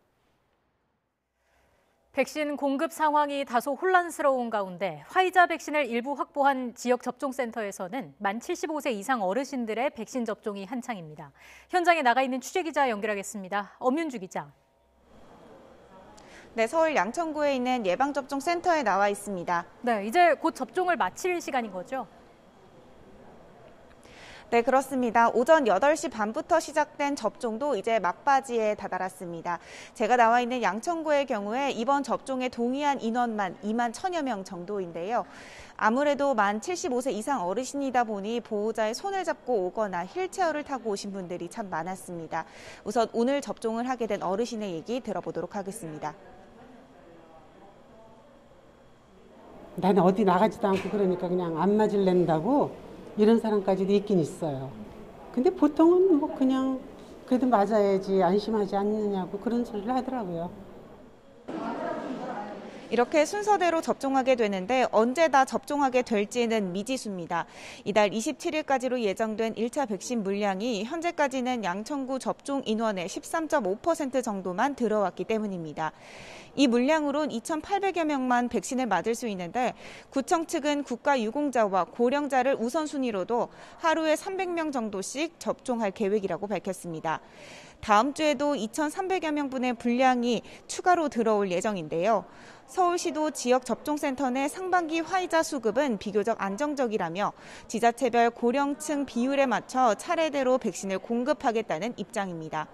백신 공급 상황이 다소 혼란스러운 가운데 화이자 백신을 일부 확보한 지역 접종센터에서는 만 75세 이상 어르신들의 백신 접종이 한창입니다. 현장에 나가 있는 취재기자 연결하겠습니다. 엄윤주 기자. 네, 서울 양천구에 있는 예방접종센터에 나와 있습니다. 네, 이제 곧 접종을 마칠 시간인 거죠? 네, 그렇습니다. 오전 8시 반부터 시작된 접종도 이제 막바지에 다다랐습니다. 제가 나와 있는 양천구의 경우에 이번 접종에 동의한 인원만 2만 1,000여 명 정도인데요. 아무래도 만 75세 이상 어르신이다 보니 보호자의 손을 잡고 오거나 휠체어를 타고 오신 분들이 참 많았습니다. 우선 오늘 접종을 하게 된 어르신의 얘기 들어보도록 하겠습니다. 나는 어디 나가지도 않고 그러니까 그냥 안 맞을랜다고 이런 사람까지도 있긴 있어요. 근데 보통은 뭐 그냥 그래도 맞아야지 안심하지 않느냐고 그런 소리를 하더라고요. 이렇게 순서대로 접종하게 되는데 언제 다 접종하게 될지는 미지수입니다. 이달 27일까지로 예정된 1차 백신 물량이 현재까지는 양천구 접종 인원의 13.5% 정도만 들어왔기 때문입니다. 이 물량으론 2,800여 명만 백신을 맞을 수 있는데 구청 측은 국가유공자와 고령자를 우선순위로도 하루에 300명 정도씩 접종할 계획이라고 밝혔습니다. 다음 주에도 2,300여 명분의 분량이 추가로 들어올 예정인데요. 서울시도 지역 접종센터 내 상반기 화이자 수급은 비교적 안정적이라며 지자체별 고령층 비율에 맞춰 차례대로 백신을 공급하겠다는 입장입니다.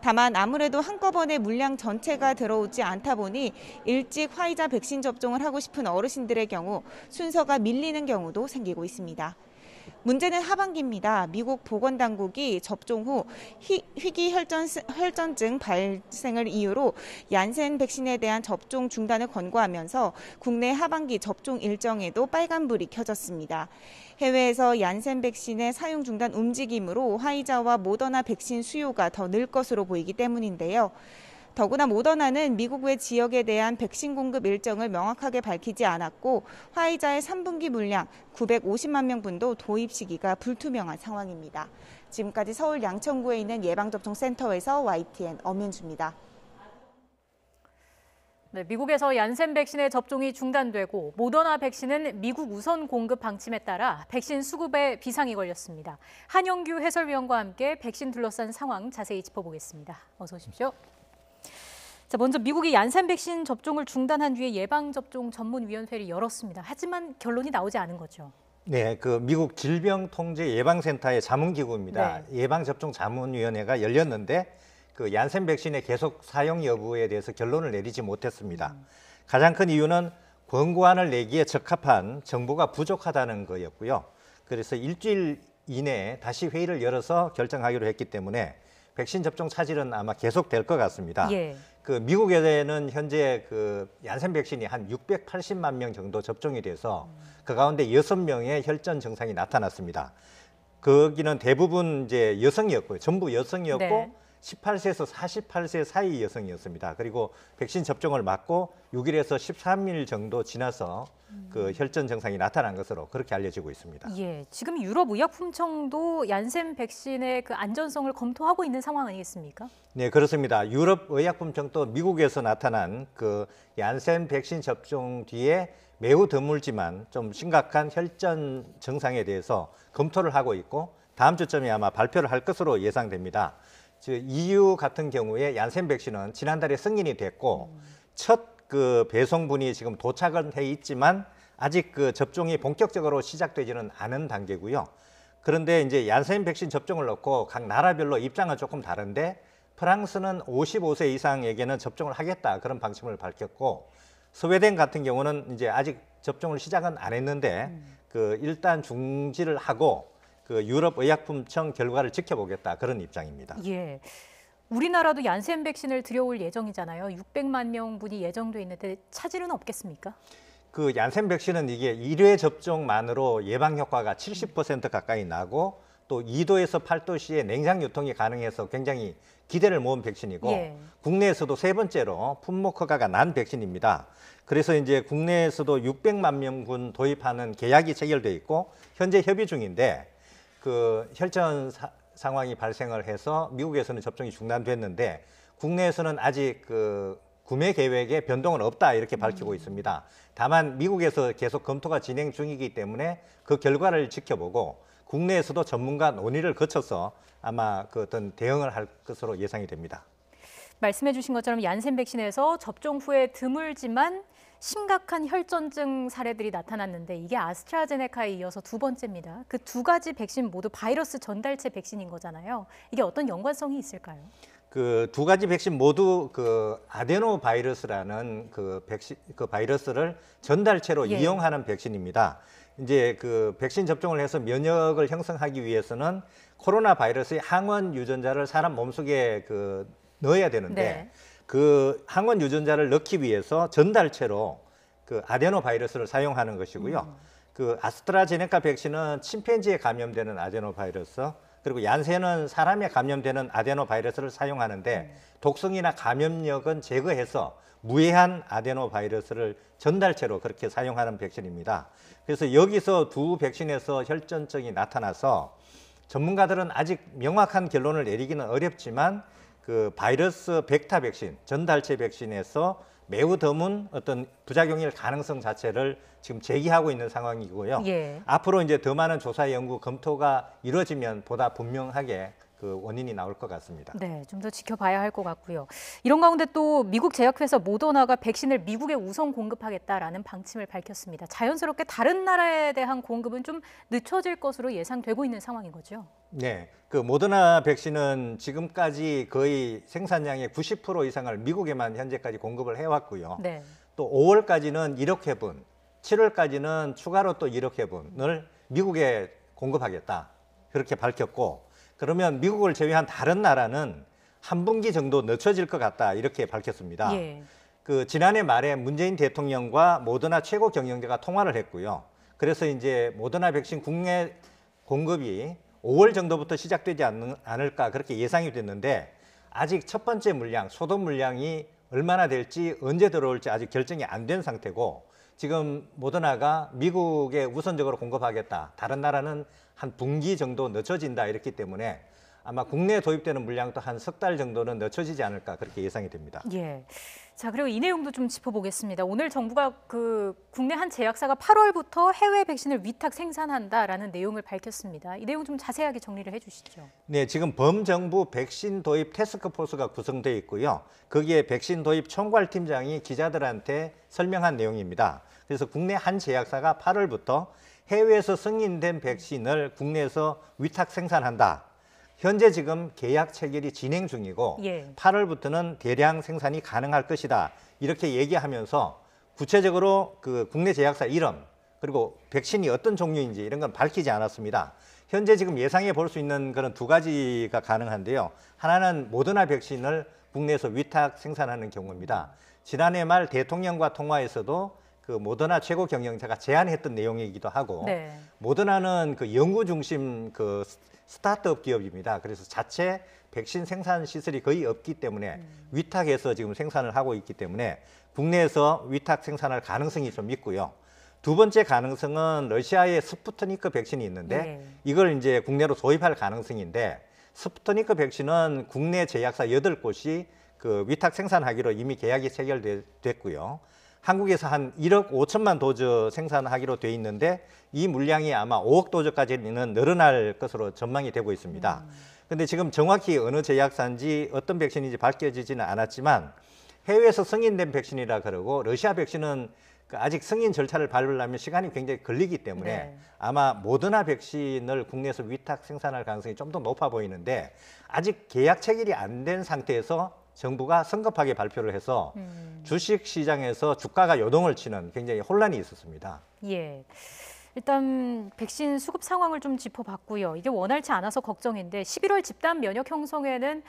다만 아무래도 한꺼번에 물량 전체가 들어오지 않다 보니 일찍 화이자 백신 접종을 하고 싶은 어르신들의 경우 순서가 밀리는 경우도 생기고 있습니다. 문제는 하반기입니다. 미국 보건당국이 접종 후 희귀혈전증 발생을 이유로 얀센 백신에 대한 접종 중단을 권고하면서 국내 하반기 접종 일정에도 빨간불이 켜졌습니다. 해외에서 얀센 백신의 사용 중단 움직임으로 화이자와 모더나 백신 수요가 더 늘 것으로 보이기 때문인데요. 더구나 모더나는 미국 외 지역에 대한 백신 공급 일정을 명확하게 밝히지 않았고 화이자의 3분기 물량 950만 명분도 도입 시기가 불투명한 상황입니다. 지금까지 서울 양천구에 있는 예방접종센터에서 YTN 엄윤주입니다. 네, 미국에서 얀센 백신의 접종이 중단되고 모더나 백신은 미국 우선 공급 방침에 따라 백신 수급에 비상이 걸렸습니다. 한영규 해설위원과 함께 백신 둘러싼 상황 자세히 짚어보겠습니다. 어서 오십시오. 자, 먼저 미국이 얀센 백신 접종을 중단한 뒤에 예방접종 전문위원회를 열었습니다. 하지만 결론이 나오지 않은 거죠. 네, 그 미국 질병통제예방센터의 자문기구입니다. 네. 예방접종자문위원회가 열렸는데 그 얀센 백신의 계속 사용 여부에 대해서 결론을 내리지 못했습니다. 가장 큰 이유는 권고안을 내기에 적합한 정보가 부족하다는 거였고요. 그래서 일주일 이내에 다시 회의를 열어서 결정하기로 했기 때문에 백신 접종 차질은 아마 계속될 것 같습니다. 예. 그 미국에는 현재 그 얀센 백신이 한 680만 명 정도 접종이 돼서 그 가운데 6명의 혈전 증상이 나타났습니다. 거기는 대부분 이제 여성이었고요. 전부 여성이었고 네. 18세에서 48세 사이 여성이었습니다. 그리고 백신 접종을 맞고 6일에서 13일 정도 지나서 그 혈전 증상이 나타난 것으로 그렇게 알려지고 있습니다. 예, 지금 유럽의약품청도 얀센 백신의 그 안전성을 검토하고 있는 상황 아니겠습니까? 네, 그렇습니다. 유럽의약품청도 미국에서 나타난 그 얀센 백신 접종 뒤에 매우 드물지만 좀 심각한 혈전 증상에 대해서 검토를 하고 있고 다음 주쯤에 아마 발표를 할 것으로 예상됩니다. 즉 EU 같은 경우에 얀센 백신은 지난달에 승인이 됐고 첫 그 배송분이 지금 도착은 해 있지만 아직 그 접종이 본격적으로 시작되지는 않은 단계고요. 그런데 이제 얀센 백신 접종을 놓고 각 나라별로 입장은 조금 다른데 프랑스는 55세 이상에게는 접종을 하겠다 그런 방침을 밝혔고 스웨덴 같은 경우는 이제 아직 접종을 시작은 안 했는데 그 일단 중지를 하고 그 유럽의약품청 결과를 지켜보겠다 그런 입장입니다. 예. 우리나라도 얀센 백신을 들여올 예정이잖아요. 600만 명분이 예정돼 있는데 차질은 없겠습니까? 그 얀센 백신은 이게 1회 접종만으로 예방 효과가 70% 가까이 나고 또 2도에서 8도 시에 냉장 유통이 가능해서 굉장히 기대를 모은 백신이고 예. 국내에서도 세 번째로 품목 허가가 난 백신입니다. 그래서 이제 국내에서도 600만 명분 도입하는 계약이 체결돼 있고 현재 협의 중인데 그 혈전 상황이 발생을 해서 미국에서는 접종이 중단됐는데 국내에서는 아직 그 구매 계획에 변동은 없다 이렇게 밝히고 있습니다. 다만 미국에서 계속 검토가 진행 중이기 때문에 그 결과를 지켜보고 국내에서도 전문가 논의를 거쳐서 아마 그 어떤 대응을 할 것으로 예상이 됩니다. 말씀해 주신 것처럼 얀센 백신에서 접종 후에 드물지만 심각한 혈전증 사례들이 나타났는데 이게 아스트라제네카에 이어서 두 번째입니다. 그 두 가지 백신 모두 바이러스 전달체 백신인 거잖아요. 이게 어떤 연관성이 있을까요? 그 두 가지 백신 모두 그 아데노 바이러스라는 그 바이러스를 전달체로 예. 이용하는 백신입니다. 이제 그 백신 접종을 해서 면역을 형성하기 위해서는 코로나 바이러스의 항원 유전자를 사람 몸속에 그 넣어야 되는데 네. 그 항원 유전자를 넣기 위해서 전달체로 그 아데노 바이러스를 사용하는 것이고요. 그 아스트라제네카 백신은 침팬지에 감염되는 아데노 바이러스, 그리고 얀센은 사람에 감염되는 아데노 바이러스를 사용하는데 독성이나 감염력은 제거해서 무해한 아데노 바이러스를 전달체로 그렇게 사용하는 백신입니다. 그래서 여기서 두 백신에서 혈전증이 나타나서 전문가들은 아직 명확한 결론을 내리기는 어렵지만 그 바이러스 벡터 백신, 전달체 백신에서 매우 드문 어떤 부작용일 가능성 자체를 지금 제기하고 있는 상황이고요. 예. 앞으로 이제 더 많은 조사, 연구, 검토가 이루어지면 보다 분명하게 그 원인이 나올 것 같습니다. 네, 좀 더 지켜봐야 할 것 같고요. 이런 가운데 또 미국 제약회사 모더나가 백신을 미국에 우선 공급하겠다라는 방침을 밝혔습니다. 자연스럽게 다른 나라에 대한 공급은 좀 늦춰질 것으로 예상되고 있는 상황인 거죠? 네, 그 모더나 백신은 지금까지 거의 생산량의 90% 이상을 미국에만 현재까지 공급을 해왔고요. 네. 또 5월까지는 1억 회분, 7월까지는 추가로 또 1억 회분을 미국에 공급하겠다. 그렇게 밝혔고 그러면 미국을 제외한 다른 나라는 한 분기 정도 늦춰질 것 같다. 이렇게 밝혔습니다. 예. 그 지난해 말에 문재인 대통령과 모더나 최고 경영자가 통화를 했고요. 그래서 이제 모더나 백신 국내 공급이 5월 정도부터 시작되지 않을까 그렇게 예상이 됐는데 아직 첫 번째 물량, 소독 물량이 얼마나 될지 언제 들어올지 아직 결정이 안 된 상태고 지금 모더나가 미국에 우선적으로 공급하겠다. 다른 나라는 한 분기 정도 늦춰진다 이랬기 때문에 아마 국내에 도입되는 물량도 한 석 달 정도는 늦춰지지 않을까 그렇게 예상이 됩니다. 예. 자, 그리고 이 내용도 좀 짚어보겠습니다. 오늘 정부가 그 국내 한 제약사가 8월부터 해외 백신을 위탁 생산한다라는 내용을 밝혔습니다. 이 내용 좀 자세하게 정리를 해주시죠. 네, 지금 범정부 백신 도입 태스크포스가 구성되어 있고요. 거기에 백신 도입 총괄팀장이 기자들한테 설명한 내용입니다. 그래서 국내 한 제약사가 8월부터 해외에서 승인된 백신을 국내에서 위탁 생산한다. 현재 지금 계약 체결이 진행 중이고 8월부터는 대량 생산이 가능할 것이다. 이렇게 얘기하면서 구체적으로 그 국내 제약사 이름 그리고 백신이 어떤 종류인지 이런 건 밝히지 않았습니다. 현재 지금 예상해 볼 수 있는 그런 두 가지가 가능한데요. 하나는 모더나 백신을 국내에서 위탁 생산하는 경우입니다. 지난해 말 대통령과 통화에서도 그 모더나 최고 경영자가 제안했던 내용이기도 하고 모더나는 그 연구 중심 그 스타트업 기업입니다. 그래서 자체 백신 생산 시설이 거의 없기 때문에 위탁해서 지금 생산을 하고 있기 때문에 국내에서 위탁 생산할 가능성이 좀 있고요. 두 번째 가능성은 러시아의 스푸트니크 백신이 있는데 이걸 이제 국내로 도입할 가능성인데 스푸트니크 백신은 국내 제약사 8곳이 그 위탁 생산하기로 이미 계약이 체결됐고요. 한국에서 한 1억 5천만 도즈 생산하기로 돼 있는데 이 물량이 아마 5억 도즈까지는 늘어날 것으로 전망이 되고 있습니다. 그런데 지금 정확히 어느 제약사인지 어떤 백신인지 밝혀지지는 않았지만 해외에서 승인된 백신이라 그러고 러시아 백신은 아직 승인 절차를 밟으려면 시간이 굉장히 걸리기 때문에 아마 모더나 백신을 국내에서 위탁 생산할 가능성이 좀 더 높아 보이는데 아직 계약 체결이 안 된 상태에서 정부가 성급하게 발표를 해서 주식 시장에서 주가가 요동을 치는 굉장히 혼란이 있었습니다. 예. 일단 백신 수급 상황을 좀 짚어봤고요. 이게 원활치 않아서 걱정인데 11월 집단 면역 형성에는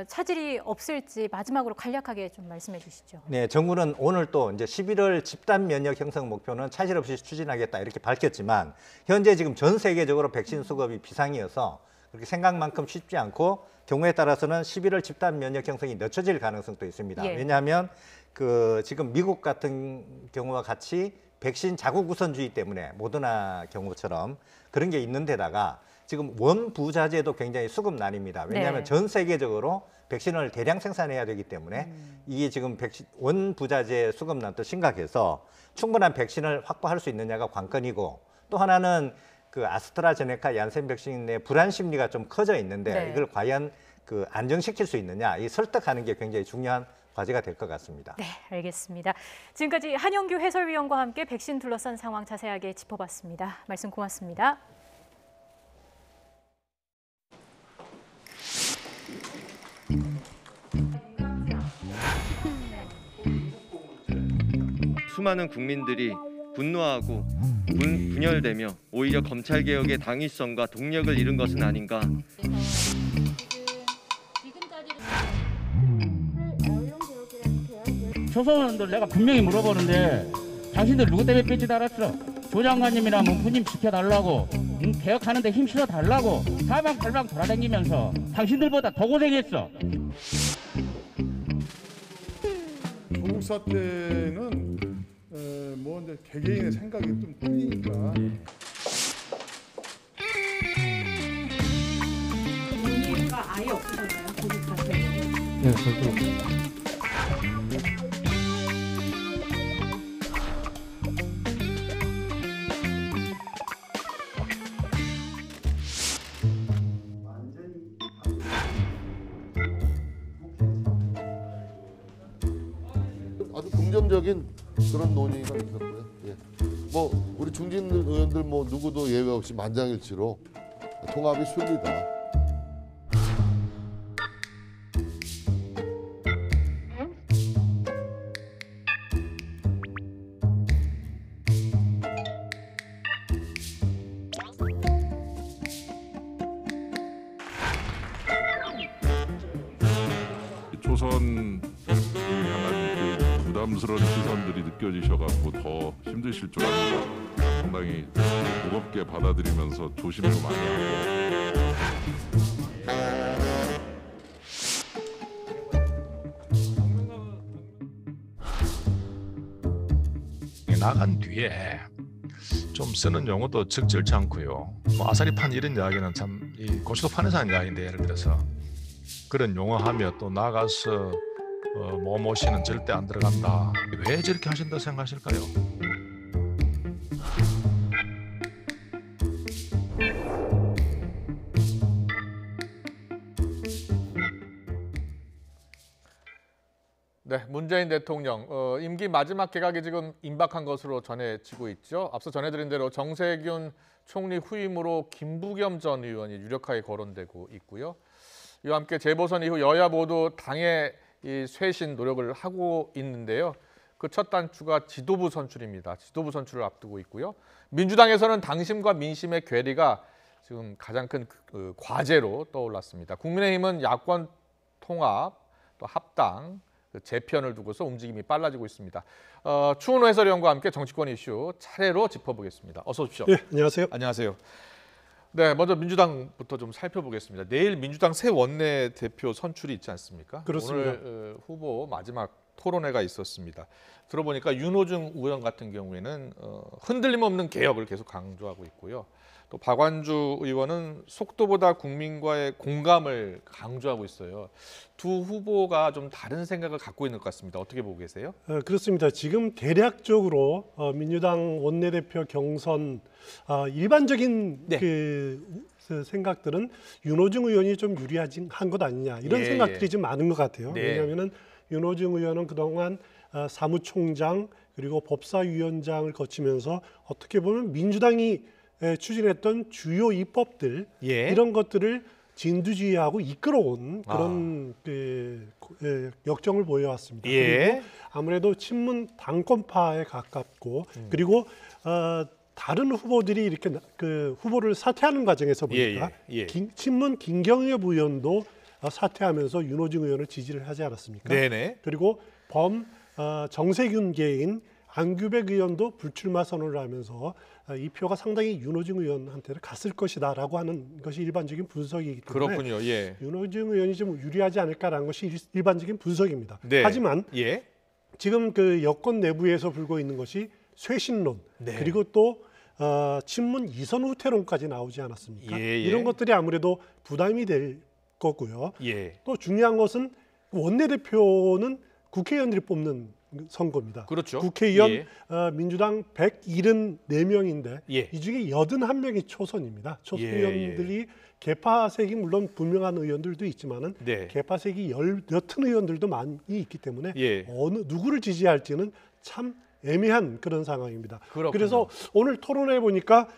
차질이 없을지 마지막으로 간략하게 좀 말씀해 주시죠. 네, 정부는 오늘 또 이제 11월 집단 면역 형성 목표는 차질 없이 추진하겠다 이렇게 밝혔지만 현재 지금 전 세계적으로 백신 수급이 비상이어서 그렇게 생각만큼 쉽지 않고 경우에 따라서는 11월 집단 면역 형성이 늦춰질 가능성도 있습니다. 왜냐하면 그 지금 미국 같은 경우와 같이 백신 자국 우선주의 때문에 모더나 경우처럼 그런 게 있는 데다가 지금 원부자재도 굉장히 수급난입니다. 왜냐하면 전 세계적으로 백신을 대량 생산해야 되기 때문에 이게 지금 백신 원부자재 수급난도 심각해서 충분한 백신을 확보할 수 있느냐가 관건이고 또 하나는 그 아스트라제네카 얀센 백신의 불안 심리가 좀 커져 있는데 이걸 과연 그 안정시킬 수 있느냐 이 설득하는 게 굉장히 중요한 과제가 될 것 같습니다. 네, 알겠습니다. 지금까지 한영규 해설위원과 함께 백신 둘러싼 상황 자세하게 짚어봤습니다. 말씀 고맙습니다. 수많은 국민들이 분노하고 분열되며 오히려 검찰개혁의 당위성과 동력을 잃은 것은 아닌가. 초선원들 내가 분명히 물어보는데 당신들 누구 때문에 뺏지도 않았어? 조장관님이나 문프님 지켜달라고 개혁하는데 힘 실어달라고 사방팔방 돌아다니면서 당신들보다 더 고생했어. 조국 사태는 뭐 이제 개개인의 생각이 좀 틀리니까. 논의가 아예 없으셨나요? 조국 사태? 네, 절대 없어요. 아주 긍정적인 그런 논의가 있었고요. 예. 뭐 우리 중진 의원들 뭐 누구도 예외 없이 만장일치로 통합이 순리다. 부담스러운 시선들이 느껴지셔갖고 더 힘드실 줄 압니다. 상당히 무겁게 받아들이면서 조심도 많이 하고. 나간 뒤에 좀 쓰는 용어도 적절치 않고요. 뭐 아사리판 이런 이야기는 참 이 고시도판에서 하는 이야기인데, 예를 들어서 그런 용어하며 또 나가서 뭐뭐씨는 절대 안 들어간다. 왜 저렇게 하신다 생각하실까요? 네, 문재인 대통령 임기 마지막 개각이 지금 임박한 것으로 전해지고 있죠. 앞서 전해드린 대로 정세균 총리 후임으로 김부겸 전 의원이 유력하게 거론되고 있고요. 이와 함께 재보선 이후 여야 모두 당의 이 쇄신 노력을 하고 있는데요. 그 첫 단추가 지도부 선출입니다. 지도부 선출을 앞두고 있고요. 민주당에서는 당심과 민심의 괴리가 지금 가장 큰 과제로 떠올랐습니다. 국민의힘은 야권 통합, 또 합당, 재편을 두고서 움직임이 빨라지고 있습니다. 추은호 해설위원과 함께 정치권 이슈 차례로 짚어보겠습니다. 어서 오십시오. 네, 안녕하세요. 안녕하세요. 네, 먼저 민주당부터 좀 살펴보겠습니다. 내일 민주당 새 원내대표 선출이 있지 않습니까? 그렇습니다. 오늘 후보 마지막 토론회가 있었습니다. 들어보니까 윤호중 의원 같은 경우에는 흔들림 없는 개혁을 계속 강조하고 있고요. 또 박완주 의원은 속도보다 국민과의 공감을 강조하고 있어요. 두 후보가 좀 다른 생각을 갖고 있는 것 같습니다. 어떻게 보고 계세요? 그렇습니다. 지금 대략적으로 민주당 원내대표 경선 일반적인 네. 그 생각들은 윤호중 의원이 좀 유리한 것 아니냐 이런 생각들이 좀 많은 것 같아요. 네. 왜냐하면 윤호중 의원은 그동안 사무총장 그리고 법사위원장을 거치면서 어떻게 보면 민주당이 추진했던 주요 입법들 이런 것들을 진두지휘하고 이끌어온 그런 역정을 보여왔습니다. 그리고 아무래도 친문 당권파에 가깝고 그리고 다른 후보들이 이렇게 그 후보를 사퇴하는 과정에서 보니까 친문 김경엽 의원도 사퇴하면서 윤호중 의원을 지지를 하지 않았습니까? 네네. 그리고 정세균 개인 안규백 의원도 불출마 선언을 하면서 이 표가 상당히 윤호중 의원한테는 갔을 것이다라고 하는 것이 일반적인 분석이기 때문에 그렇군요. 예. 윤호중 의원이 좀 유리하지 않을까라는 것이 일반적인 분석입니다. 네. 하지만 지금 그 여권 내부에서 불고 있는 것이 쇄신론 그리고 또 친문 이선 후퇴론까지 나오지 않았습니까? 이런 것들이 아무래도 부담이 될 거고요. 또 중요한 것은 원내대표는 국회의원들이 뽑는 선거입니다. 그렇죠. 국회의원 민주당 174명인데 이 중에 81명이 초선입니다. 초선 의원들이 개파색이 물론 분명한 의원들도 있지만은 개파색이 옅은 의원들도 많이 있기 때문에 어느 누구를 지지할지는 참 애매한 그런 상황입니다. 그렇군요. 그래서 오늘 토론회 보니까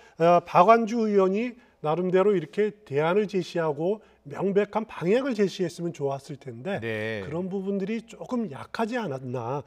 박완주 의원이 나름대로 이렇게 대안을 제시하고 명백한 방향을 제시했으면 좋았을 텐데 그런 부분들이 조금 약하지 않았나.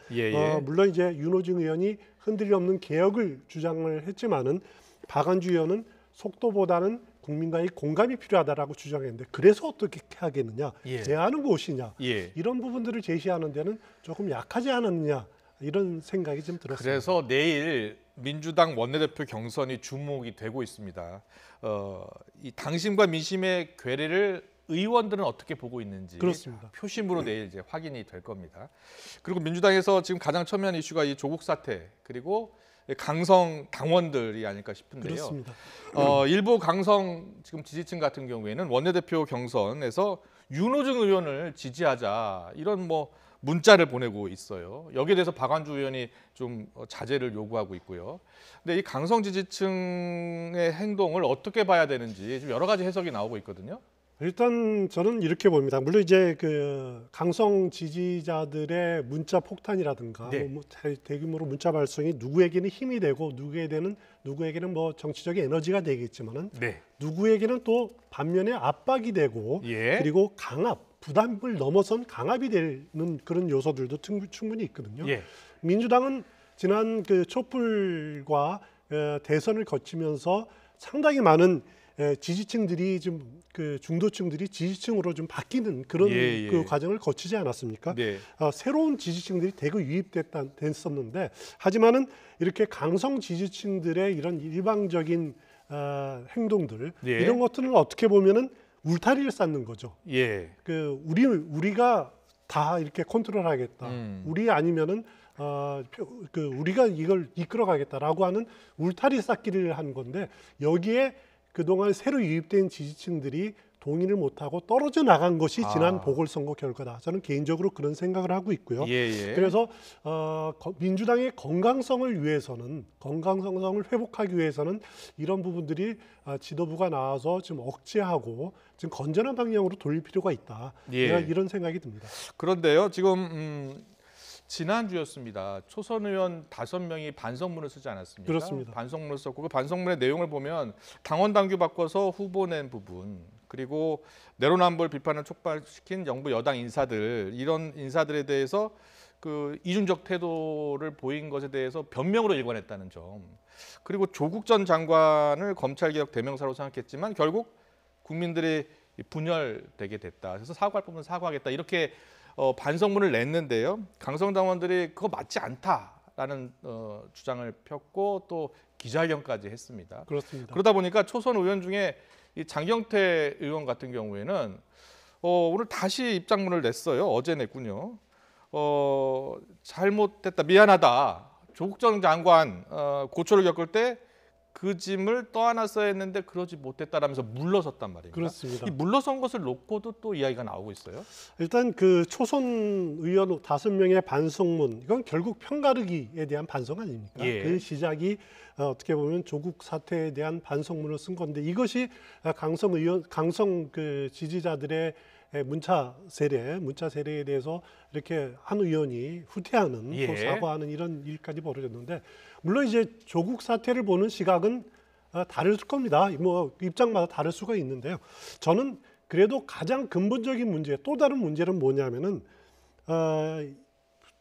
물론 이제 윤호중 의원이 흔들림 없는 개혁을 주장을 했지만은 박완주 의원은 속도보다는 국민과의 공감이 필요하다라고 주장했는데 그래서 어떻게 하겠느냐, 대안은 무엇이냐 이런 부분들을 제시하는 데는 조금 약하지 않았느냐 이런 생각이 좀 들었습니다. 그래서 내일 민주당 원내대표 경선이 주목이 되고 있습니다. 이 당심과 민심의 괴리를 의원들은 어떻게 보고 있는지 그렇습니다. 표심으로 내일 이제 확인이 될 겁니다. 그리고 민주당에서 지금 가장 첨예한 이슈가 이 조국 사태 그리고 강성 당원들이 아닐까 싶은데요. 그렇습니다. 일부 강성 지금 지지층 같은 경우에는 원내대표 경선에서 윤호중 의원을 지지하자 이런 뭐 문자를 보내고 있어요. 여기에 대해서 박완주 의원이 좀 자제를 요구하고 있고요. 근데 이 강성 지지층의 행동을 어떻게 봐야 되는지 좀 여러 가지 해석이 나오고 있거든요. 일단 저는 이렇게 봅니다. 물론 이제 그 강성 지지자들의 문자 폭탄이라든가 뭐 대규모로 문자 발송이 누구에게는 힘이 되고 누구에게는 뭐 정치적인 에너지가 되겠지만은 누구에게는 또 반면에 압박이 되고 그리고 부담을 넘어선 강압이 되는 그런 요소들도 충분히 있거든요. 민주당은 지난 그 촛불과 대선을 거치면서 상당히 많은 지지층들이 좀 그 중도층들이 지지층으로 좀 바뀌는 그런 그 과정을 거치지 않았습니까? 새로운 지지층들이 대거 유입됐었는데 하지만은 이렇게 강성 지지층들의 이런 일방적인 행동들 이런 것들은 어떻게 보면은 울타리를 쌓는 거죠. 그 우리가 다 이렇게 컨트롤하겠다. 우리 아니면은 그 우리가 이걸 이끌어가겠다라고 하는 울타리 쌓기를 한 건데 여기에 그동안 새로 유입된 지지층들이 동의를 못하고 떨어져 나간 것이 지난 보궐선거 결과다. 저는 개인적으로 그런 생각을 하고 있고요. 그래서 민주당의 건강성을 회복하기 위해서는 이런 부분들이 지도부가 나와서 좀 억제하고 좀 건전한 방향으로 돌릴 필요가 있다. 이런 생각이 듭니다. 그런데요, 지금 지난주였습니다. 초선 의원 5명이 반성문을 쓰지 않았습니까? 그렇습니다. 반성문을 썼고 그 반성문의 내용을 보면 당원 당규 바꿔서 후보 낸 부분, 그리고 내로남불 비판을 촉발시킨 정부 여당 인사들, 이런 인사들에 대해서 그 이중적 태도를 보인 것에 대해서 변명으로 일관했다는 점, 그리고 조국 전 장관을 검찰개혁 대명사로 생각했지만 결국 국민들이 분열되게 됐다. 그래서 사과할 부분은 사과하겠다. 이렇게 반성문을 냈는데요. 강성당원들이 그거 맞지 않다라는 주장을 폈고 또 기자회견까지 했습니다. 그렇습니다. 그러다 보니까 초선 의원 중에 이 장경태 의원 같은 경우에는 오늘 다시 입장문을 냈어요. 어제 냈군요. 잘못됐다, 미안하다. 조국 전 장관 고초를 겪을 때 그 짐을 떠안았어야 했는데 그러지 못했다라면서 물러섰단 말입니다. 그렇습니다. 이 물러선 것을 놓고도 또 이야기가 나오고 있어요. 일단 그 초선 의원 5명의 반성문, 이건 결국 편가르기에 대한 반성 아닙니까? 그 시작이 어떻게 보면 조국 사태에 대한 반성문을 쓴 건데 이것이 강성 그 지지자들의 문자 세례에 대해서 이렇게 한 의원이 후퇴하는 또 사과하는 이런 일까지 벌어졌는데 물론 이제 조국 사태를 보는 시각은 다를 겁니다. 뭐 입장마다 다를 수가 있는데요. 저는 그래도 가장 근본적인 문제, 또 다른 문제는 뭐냐면은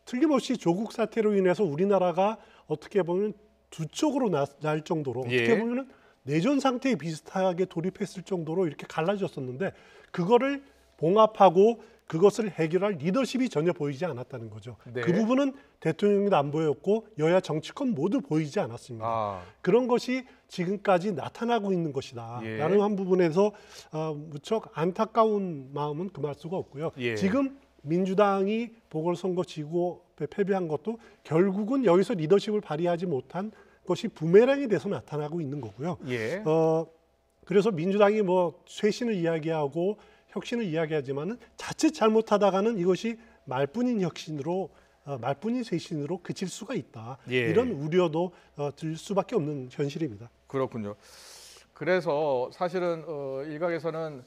틀림없이 조국 사태로 인해서 우리나라가 어떻게 보면 두 쪽으로 날 정도로 어떻게 보면은 내전 상태에 비슷하게 돌입했을 정도로 이렇게 갈라졌었는데 그거를 봉합하고 그것을 해결할 리더십이 전혀 보이지 않았다는 거죠. 그 부분은 대통령도 안 보였고 여야 정치권 모두 보이지 않았습니다. 그런 것이 지금까지 나타나고 있는 것이다. 라는 한 부분에서 무척 안타까운 마음은 금할 수가 없고요. 지금 민주당이 보궐선거 지고 패배한 것도 결국은 여기서 리더십을 발휘하지 못한 것이 부메랑이 돼서 나타나고 있는 거고요. 그래서 민주당이 뭐 쇄신을 이야기하고 혁신을 이야기하지만은 자칫 잘못하다가는 이것이 말뿐인 혁신으로 말뿐인 쇄신으로 그칠 수가 있다. 이런 우려도 들 수밖에 없는 현실입니다. 그렇군요. 그래서 사실은 일각에서는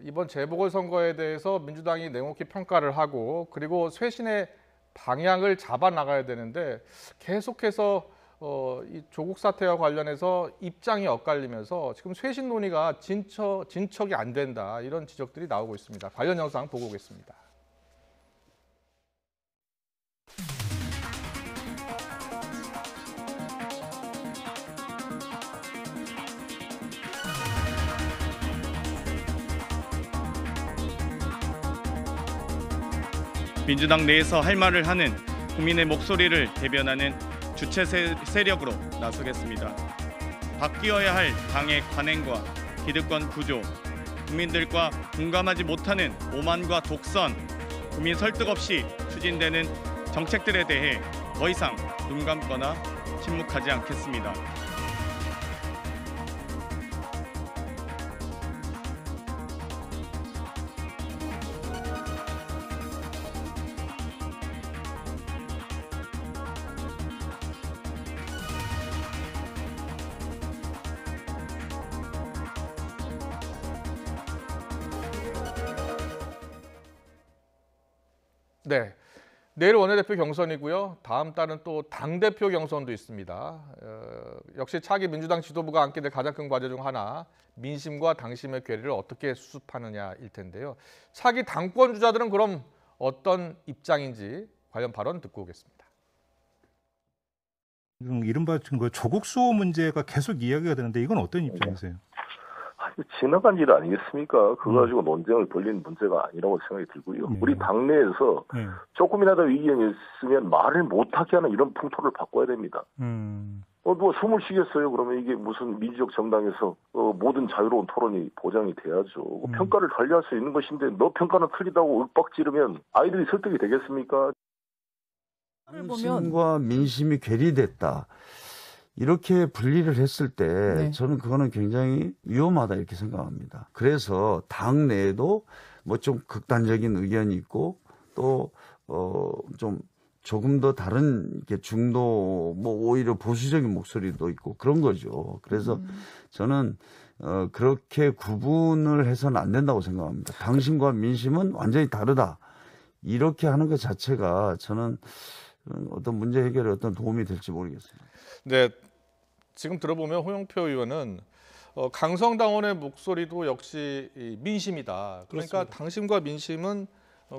이번 재보궐선거에 대해서 민주당이 냉혹히 평가를 하고 그리고 쇄신의 방향을 잡아 나가야 되는데 계속해서 이 조국 사태와 관련해서 입장이 엇갈리면서 지금 쇄신 논의가 진척이 안 된다, 이런 지적들이 나오고 있습니다. 관련 영상 보고 오겠습니다. 민주당 내에서 할 말을 하는 국민의 목소리를 대변하는 주체 세력으로 나서겠습니다. 바뀌어야 할 당의 관행과 기득권 구조, 국민들과 공감하지 못하는 오만과 독선, 국민 설득 없이 추진되는 정책들에 대해 더 이상 눈 감거나 침묵하지 않겠습니다. 네, 내일 원내대표 경선이고요. 다음 달은 또 당대표 경선도 있습니다. 역시 차기 민주당 지도부가 안게 될 가장 큰 과제 중 하나, 민심과 당심의 괴리를 어떻게 수습하느냐일 텐데요. 차기 당권 주자들은 그럼 어떤 입장인지 관련 발언 듣고 오겠습니다. 이른바 지금 조국 수호 문제가 계속 이야기가 되는데 이건 어떤 입장이세요? 지나간 일 아니겠습니까? 그거 가지고 논쟁을 벌리는 문제가 아니라고 생각이 들고요. 우리 당내에서 조금이라도 의견이 있으면 말을 못하게 하는 이런 풍토를 바꿔야 됩니다. 누가 숨을 쉬겠어요? 그러면 이게 무슨 민주적 정당에서 모든 자유로운 토론이 보장이 돼야죠. 평가를 달리할 수 있는 것인데 너 평가는 틀리다고 윽박 지르면 아이들이 설득이 되겠습니까? 당신과 민심이 괴리됐다. 이렇게 분리를 했을 때 저는 그거는 굉장히 위험하다 이렇게 생각합니다. 그래서 당 내에도 뭐 좀 극단적인 의견이 있고 또 좀 조금 더 다른 이렇게 중도 뭐 오히려 보수적인 목소리도 있고 그런 거죠. 그래서 저는 그렇게 구분을 해서는 안 된다고 생각합니다. 당신과 민심은 완전히 다르다. 이렇게 하는 것 자체가 저는 어떤 문제 해결에 어떤 도움이 될지 모르겠습니다. 네, 지금 들어보면 홍영표 의원은 강성당원의 목소리도 역시 민심이다. 그러니까 그렇습니다. 당심과 민심은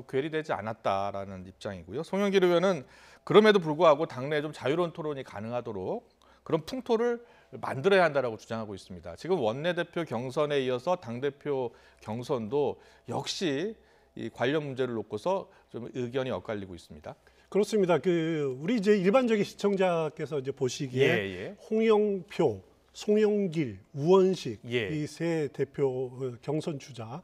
괴리되지 않았다라는 입장이고요. 송영길 의원은 그럼에도 불구하고 당내에 좀 자유로운 토론이 가능하도록 그런 풍토를 만들어야 한다라고 주장하고 있습니다. 지금 원내대표 경선에 이어서 당대표 경선도 역시 이 관련 문제를 놓고서 좀 의견이 엇갈리고 있습니다. 그렇습니다. 우리 이제 일반적인 시청자께서 이제 보시기에 홍영표, 송영길, 우원식 이 세 대표 경선 주자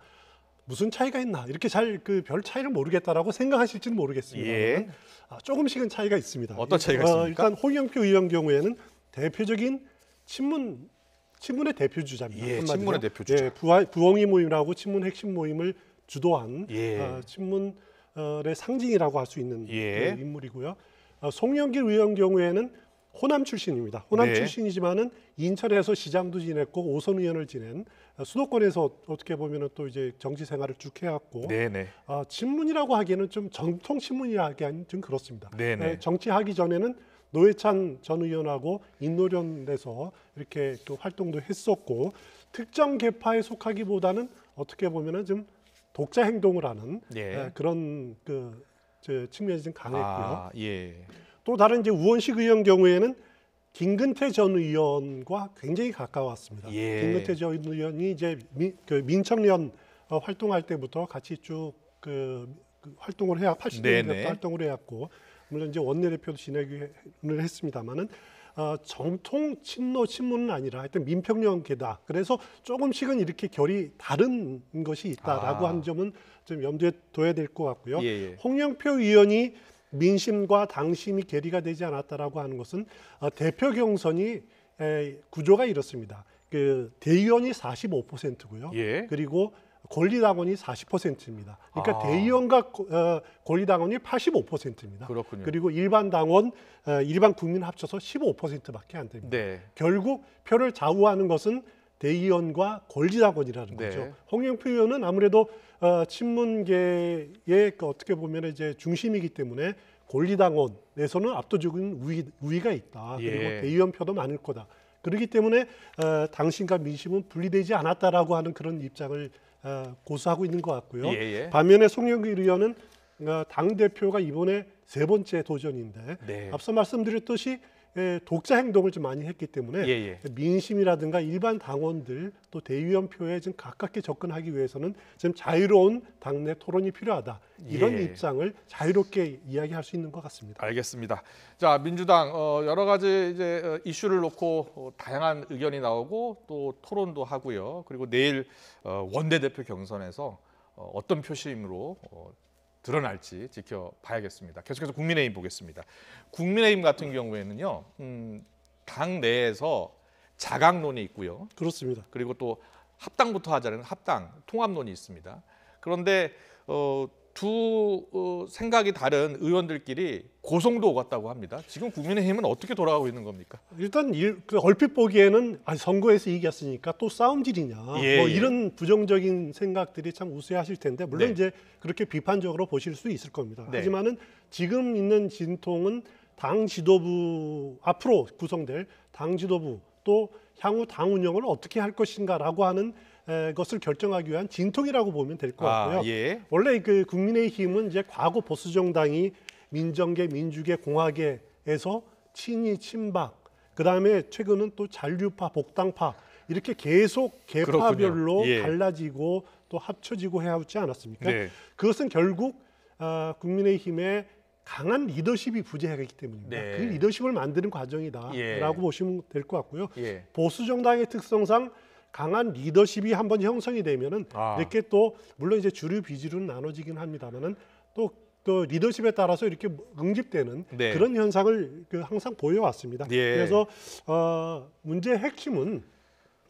무슨 차이가 있나 이렇게 잘 별 차이를 모르겠다라고 생각하실지는 모르겠습니다. 조금씩은 차이가 있습니다. 어떤 차이가 있습니까? 일단 홍영표 의원 경우에는 대표적인 친문의 대표 주자입니다. 친문의 대표 주자. 부엉이 모임이라고 친문 핵심 모임을 주도한 친문의 상징이라고 할 수 있는 그 인물이고요. 송영길 의원 경우에는 호남 출신입니다. 호남 출신이지만은 인천에서 시장도 지냈고 오선 의원을 지낸 수도권에서 어떻게 보면은 또 이제 정치 생활을 쭉 해왔고 친문이라고 하기에는 좀 정통 친문이라 하기에는 좀 그렇습니다. 정치하기 전에는 노회찬 전 의원하고 인노련에서 이렇게 또 활동도 했었고 특정 계파에 속하기보다는 어떻게 보면은 좀 독자 행동을 하는 그런 측면이 좀 강했고요. 또 다른 이제 우원식 의원 경우에는 김근태 전 의원과 굉장히 가까웠습니다. 김근태 전 의원이 이제 민청련 활동할 때부터 같이 쭉 활동을 80년대부터 활동을 해왔고 물론 이제 원내대표도 진행을 했습니다만은 정통 친문은 아니라 하여튼 민평연계다. 그래서 조금씩은 이렇게 결이 다른 것이 있다라고 하는 점은 좀 염두에 둬야 될 것 같고요. 홍영표 의원이 민심과 당심이 괴리가 되지 않았다라고 하는 것은 대표 경선이 구조가 이렇습니다. 대의원이 45%고요. 그리고 권리당원이 40%입니다. 그러니까 대의원과 권리당원이 85%입니다. 그렇군요. 그리고 일반 당원, 일반 국민 합쳐서 15%밖에 안 됩니다. 결국 표를 좌우하는 것은 대의원과 권리당원이라는 거죠. 홍영표 의원은 아무래도 친문계의 어떻게 보면 이제 중심이기 때문에 권리당원에서는 압도적인 우위가 있다. 그리고 대의원 표도 많을 거다. 그렇기 때문에 당신과 민심은 분리되지 않았다라고 하는 그런 입장을 고수하고 있는 것 같고요. 반면에 송영길 의원은 당 대표가 이번에 세 번째 도전인데 앞서 말씀드렸듯이 독자 행동을 좀 많이 했기 때문에 민심이라든가 일반 당원들 또 대의원표에 좀 가깝게 접근하기 위해서는 좀 자유로운 당내 토론이 필요하다. 이런 입장을 자유롭게 이야기할 수 있는 것 같습니다. 알겠습니다. 자, 민주당 여러 가지 이제 이슈를 놓고 다양한 의견이 나오고 또 토론도 하고요. 그리고 내일 원내대표 경선에서 어떤 표심으로 드러날지 지켜봐야겠습니다. 계속해서 국민의힘 보겠습니다. 국민의힘 같은 경우에는요, 당 내에서 자강론이 있고요. 그렇습니다. 그리고 또 합당부터 하자는 합당, 통합론이 있습니다. 그런데 두 생각이 다른 의원들끼리 고성도 오갔다고 합니다. 지금 국민의힘은 어떻게 돌아가고 있는 겁니까? 일단 얼핏 보기에는 선거에서 이겼으니까 또 싸움질이냐 뭐 이런 부정적인 생각들이 참 우세하실 텐데 물론 이제 그렇게 비판적으로 보실 수 있을 겁니다. 하지만은 지금 있는 진통은 당 지도부 앞으로 구성될 당 지도부 또 향후 당 운영을 어떻게 할 것인가라고 하는 것을 결정하기 위한 진통이라고 보면 될 것 같고요. 원래 국민의힘은 이제 과거 보수 정당이 민정계, 민주계, 공화계에서 친이, 친박, 그 다음에 최근은 또 잔류파, 복당파 이렇게 계속 계파별로 예. 갈라지고 또 합쳐지고 해야 하지 않았습니까? 네. 그것은 결국 국민의힘의 강한 리더십이 부재하기 때문입니다. 네. 그 리더십을 만드는 과정이다라고 예. 보시면 될 것 같고요. 예. 보수 정당의 특성상 강한 리더십이 한번 형성이 되면은 이렇게 또 물론 이제 주류 비주류는 나눠지긴 합니다만은 또 리더십에 따라서 이렇게 응집되는 네. 그런 현상을 항상 보여왔습니다. 예. 그래서 문제의 핵심은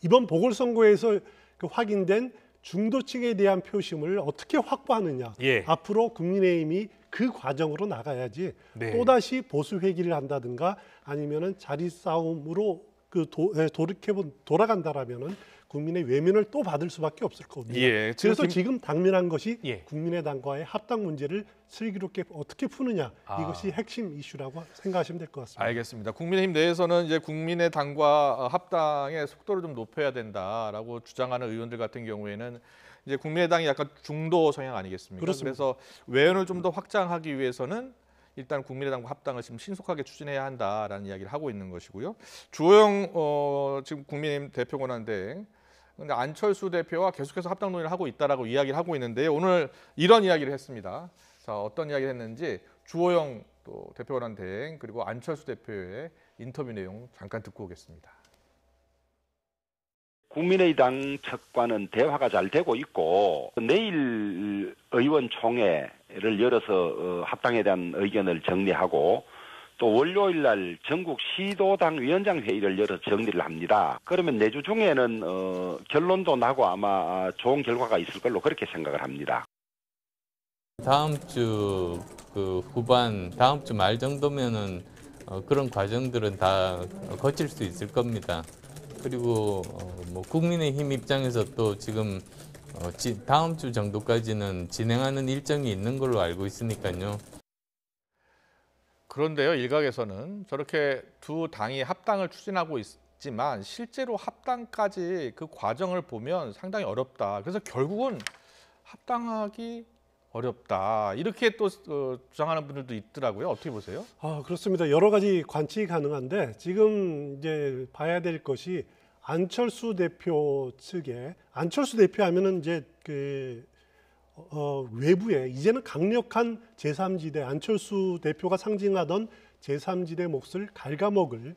이번 보궐선거에서 확인된 중도층에 대한 표심을 어떻게 확보하느냐. 예. 앞으로 국민의힘이 그 과정으로 나가야지 네. 또다시 보수 회기를 한다든가 아니면은 자리 싸움으로 돌아간다라면은 국민의 외면을 또 받을 수밖에 없을 겁니다. 예. 그래서 지금 당면한 것이 예. 국민의당과의 합당 문제를 슬기롭게 어떻게 푸느냐 이것이 핵심 이슈라고 생각하시면 될 것 같습니다. 알겠습니다. 국민의힘 내에서는 이제 국민의당과 합당의 속도를 좀 높여야 된다라고 주장하는 의원들 같은 경우에는 이제 국민의당이 약간 중도 성향 아니겠습니까? 그렇습니다. 그래서 외연을 좀 더 확장하기 위해서는 일단 국민의당과 합당을 지금 신속하게 추진해야 한다라는 이야기를 하고 있는 것이고요. 주호영 지금 국민의힘 대표 권한대행 근데 안철수 대표와 계속해서 합당 논의를 하고 있다라고 이야기를 하고 있는데요. 오늘 이런 이야기를 했습니다. 자, 어떤 이야기를 했는지 주호영 또 대표 권한대행 그리고 안철수 대표의 인터뷰 내용 잠깐 듣고 오겠습니다. 국민의당 측과는 대화가 잘 되고 있고 내일 의원총회를 열어서 합당에 대한 의견을 정리하고 또 월요일 날 전국 시도당 위원장 회의를 열어 정리를 합니다. 그러면 내주 중에는 결론도 나고 아마 좋은 결과가 있을 걸로 그렇게 생각을 합니다. 다음 주 후반, 다음 주 말 정도면은 그런 과정들은 다 거칠 수 있을 겁니다. 그리고 뭐 국민의힘 입장에서 또 지금 다음 주 정도까지는 진행하는 일정이 있는 걸로 알고 있으니까요. 그런데요, 일각에서는 저렇게 두 당이 합당을 추진하고 있지만 실제로 합당까지 그 과정을 보면 상당히 어렵다. 그래서 결국은 합당하기 어렵다. 이렇게 또 주장하는 분들도 있더라고요. 어떻게 보세요? 그렇습니다. 여러 가지 관측이 가능한데 지금 이제 봐야 될 것이 안철수 대표 측에 안철수 대표 하면은 이제 외부에 이제는 강력한 제3지대 안철수 대표가 상징하던 제3지대 몫을 갉아먹을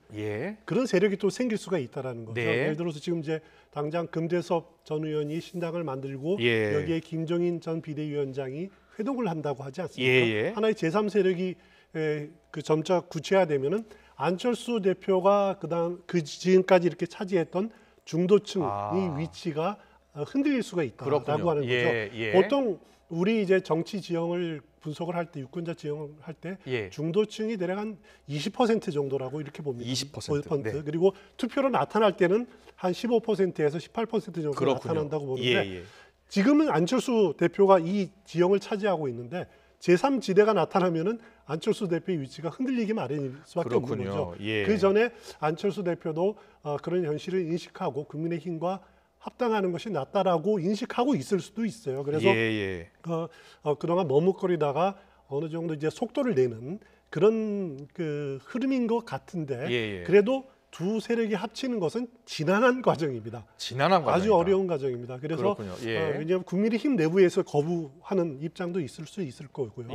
그런 세력이 또 생길 수가 있다라는 거죠. 네. 예를 들어서 지금 이제 당장 금태섭 전 의원이 신당을 만들고 여기에 김종인 전 비대위원장이 회동을 한다고 하지 않습니까? 하나의 제3 세력이 점차 구체화되면은 안철수 대표가 그 지금까지 이렇게 차지했던 중도층의 위치가 흔들릴 수가 있다라고 하는 거죠. 보통 우리 이제 정치 지형을 분석을 할 때 유권자 지형을 할 때 중도층이 대략 한 20% 정도라고 이렇게 봅니다. 20%. 네. 그리고 투표로 나타날 때는 한 15%에서 18% 정도 나타난다고 보는데 지금은 안철수 대표가 이 지형을 차지하고 있는데 제3지대가 나타나면은 안철수 대표의 위치가 흔들리기 마련일 수밖에 없는 거죠. 그 전에 안철수 대표도 그런 현실을 인식하고 국민의힘과 합당하는 것이 낫다라고 인식하고 있을 수도 있어요. 그래서 그동안 머뭇거리다가 어느 정도 이제 속도를 내는 그런 흐름인 것 같은데 그래도 두 세력이 합치는 것은 지난한 과정입니다. 지난한 과정. 아주 어려운 과정입니다. 그래서 왜냐하면 국민의힘 내부에서 거부하는 입장도 있을 수 있을 거고요.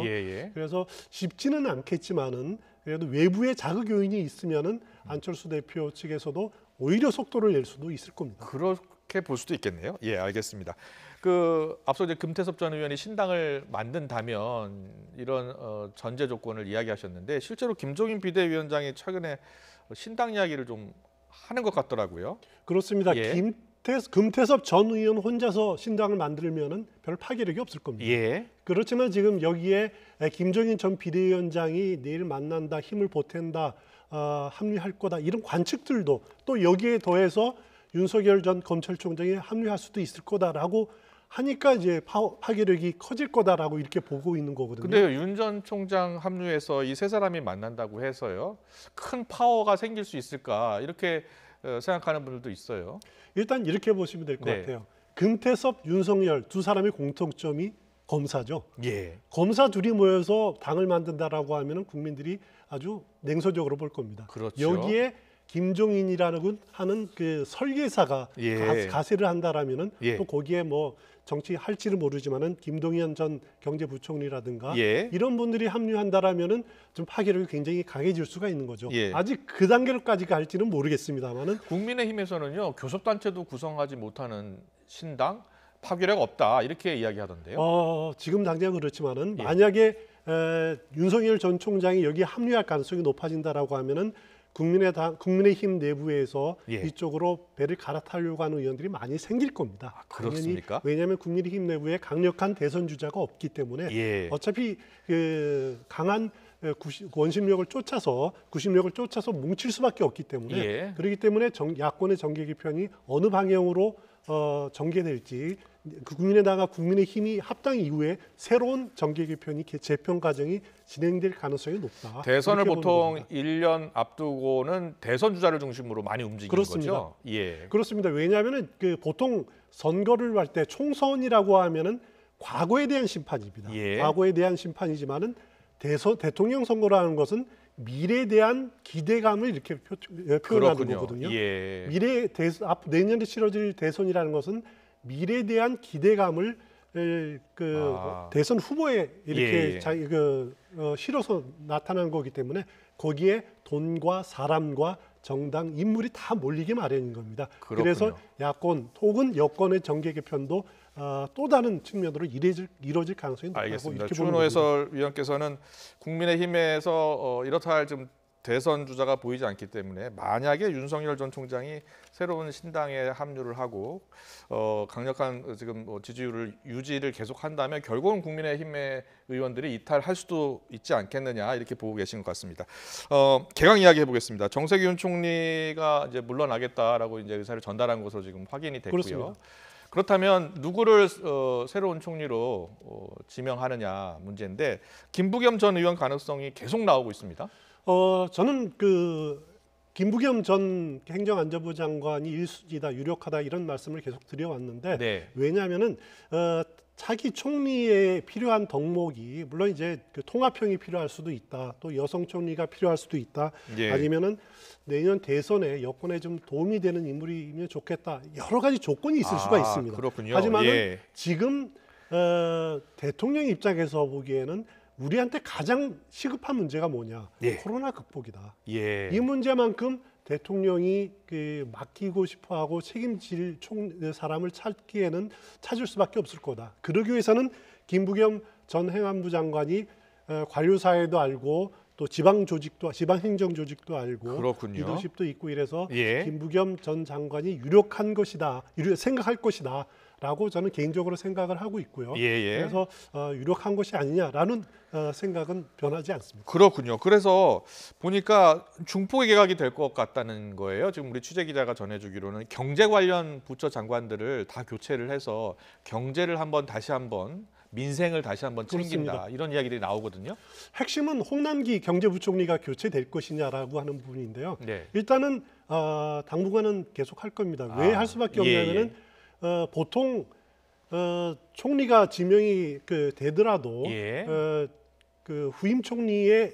그래서 쉽지는 않겠지만은 그래도 외부의 자극 요인이 있으면은 안철수 대표 측에서도 오히려 속도를 낼 수도 있을 겁니다. 그렇게 볼 수도 있겠네요. 알겠습니다. 앞서 이제 금태섭 전 의원이 신당을 만든다면 이런 전제 조건을 이야기하셨는데 실제로 김종인 비대위원장이 최근에 신당 이야기를 좀 하는 것 같더라고요. 그렇습니다. 금태섭 전 의원 혼자서 신당을 만들면은 별 파괴력이 없을 겁니다. 그렇지만 지금 여기에 김종인 전 비대위원장이 내일 만난다, 힘을 보탠다, 합류할 거다 이런 관측들도 또 여기에 더해서 윤석열 전 검찰총장이 합류할 수도 있을 거다라고 하니까 이제 파괴력이 커질 거다라고 이렇게 보고 있는 거거든요. 근데 윤 전 총장 합류해서 이 세 사람이 만난다고 해서요. 큰 파워가 생길 수 있을까 이렇게 생각하는 분들도 있어요. 일단 이렇게 보시면 될 것 같아요. 금태섭, 윤석열 두 사람의 공통점이 검사죠. 검사 둘이 모여서 당을 만든다라고 하면 국민들이 아주 냉소적으로 볼 겁니다. 여기에 김종인이라는 하는 그 설계사가 예. 가세를 한다라면은 예. 또 거기에 뭐 정치할지는 모르지만은 김동연 전 경제부총리라든가 예. 이런 분들이 합류한다라면은 좀 파괴력이 굉장히 강해질 수가 있는 거죠. 예. 아직 그 단계로까지 갈지는 모르겠습니다만은 국민의힘에서는요 교섭단체도 구성하지 못하는 신당 파괴력 없다 이렇게 이야기하던데요. 지금 당장 그렇지만은 예. 만약에 윤석열 전 총장이 여기에 합류할 가능성이 높아진다라고 하면은 국민의힘 내부에서 예. 이쪽으로 배를 갈아타려고 하는 의원들이 많이 생길 겁니다. 그렇습니까? 왜냐하면 국민의힘 내부에 강력한 대선 주자가 없기 때문에 예. 어차피 그 강한 원심력을 쫓아서 구심력을 쫓아서 뭉칠 수밖에 없기 때문에 예. 그렇기 때문에 야권의 정계 개편이 어느 방향으로 전개될지 국민의당과 국민의힘이 합당 이후에 새로운 정계 개편이 재편 과정이 진행될 가능성이 높다. 대선을 이렇게 보통 보는 겁니다. 1년 앞두고는 대선 주자를 중심으로 많이 움직이는 그렇습니다. 거죠. 예. 그렇습니다. 왜냐하면은 그 보통 선거를 할 때 총선이라고 하면은 과거에 대한 심판입니다. 예. 과거에 대한 심판이지만은 대통령 선거라는 것은 미래에 대한 기대감을 이렇게 표현하는 그렇군요. 거거든요. 예. 내년에 치러질 대선이라는 것은 미래에 대한 기대감을 대선 후보에 이렇게 예. 실어서 나타나는 거기 때문에 거기에 돈과 사람과 정당, 인물이 다 몰리게 마련인 겁니다. 그렇군요. 그래서 야권 혹은 여권의 정계 개편도 또 다른 측면으로 이루어질 가능성이 높다고 알겠습니다. 이렇게 보는 주은호 겁니다. 해설위원께서는 국민의힘에서 이렇다 할 좀 대선 주자가 보이지 않기 때문에 만약에 윤석열 전 총장이 새로운 신당에 합류를 하고 강력한 지금 지지율을 유지를 계속한다면 결국은 국민의힘의 의원들이 이탈할 수도 있지 않겠느냐 이렇게 보고 계신 것 같습니다. 개강 이야기 해보겠습니다. 정세균 총리가 이제 물러나겠다라고 이제 의사를 전달한 것으로 지금 확인이 됐고요. 그렇습니다. 그렇다면 누구를 새로운 총리로 지명하느냐 문제인데 김부겸 전 의원 가능성이 계속 나오고 있습니다. 저는 김부겸 전 행정안전부 장관이 1순위다, 유력하다 이런 말씀을 계속 드려왔는데 네. 왜냐하면은 차기 총리에 필요한 덕목이 물론 이제 그 통합형이 필요할 수도 있다, 또 여성 총리가 필요할 수도 있다, 예. 아니면은 내년 대선에 여권에 좀 도움이 되는 인물이면 좋겠다, 여러 가지 조건이 있을 수가 있습니다. 그렇군요. 하지만은 예. 지금 대통령 입장에서 보기에는 우리한테 가장 시급한 문제가 뭐냐? 예. 코로나 극복이다. 예. 이 문제만큼 대통령이 맡기고 싶어하고 책임질 사람을 찾을 수밖에 없을 거다. 그러기 위해서는 김부겸 전 행안부 장관이 관료사회도 알고 또 지방행정 조직도 알고 그렇군요. 리더십도 있고 이래서 예. 김부겸 전 장관이 유력한 것이다, 생각할 것이다. 라고 저는 개인적으로 생각을 하고 있고요. 예. 그래서 유력한 것이 아니냐라는 생각은 변하지 않습니다. 그렇군요. 그래서 보니까 중폭의 개각이 될 것 같다는 거예요. 지금 우리 취재 기자가 전해주기로는 경제 관련 부처 장관들을 다 교체를 해서 경제를 다시 한번 민생을 다시 한번 챙긴다. 그렇습니다. 이런 이야기들이 나오거든요. 핵심은 홍남기 경제부총리가 교체될 것이냐라고 하는 부분인데요. 네. 일단은 당분간은 계속 할 겁니다. 왜 할 수밖에 없냐면은 보통 총리가 지명이 되더라도 그 후임 총리의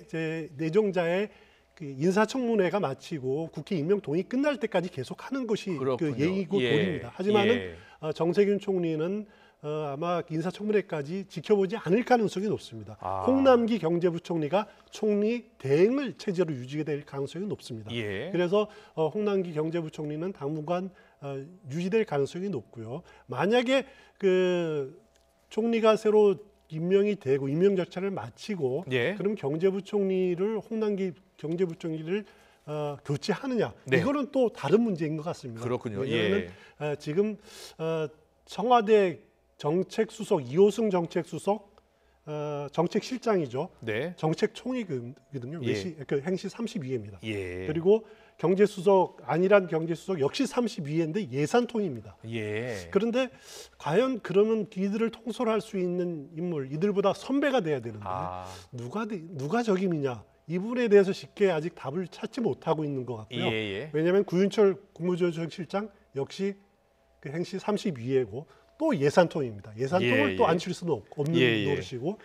내정자의 그 인사청문회가 마치고 국회 임명 동의 끝날 때까지 계속 하는 것이 그 예의고 도리입니다. 하지만은 정세균 총리는 아마 인사청문회까지 지켜보지 않을 가능성이 높습니다. 홍남기 경제부총리가 총리 대행을 체제로 유지될 가능성이 높습니다. 그래서 홍남기 경제부총리는 당분간 유지될 가능성이 높고요. 만약에 그 총리가 새로 임명이 되고 임명 절차를 마치고 그럼 경제부총리를 홍남기 경제부총리를 교체하느냐 이거는 또 다른 문제인 것 같습니다. 그렇군요. 왜냐하면 지금 청와대 정책수석 이호승 정책수석 정책실장이죠. 정책총이거든요. 행시 32회입니다. 그리고 경제수석 안일한 경제수석 역시 32회인데 예산통입니다. 그런데 과연 그러면 이들을 통솔할 수 있는 인물, 이들보다 선배가 돼야 되는데 누가 적임이냐? 이 부분에 대해서 쉽게 아직 답을 찾지 못하고 있는 것 같고요. 왜냐하면 구윤철 국무조정실장 역시 그 행시 32회고 또 예산통입니다. 예산통을 또 앉힐 수는 없는 노릇이고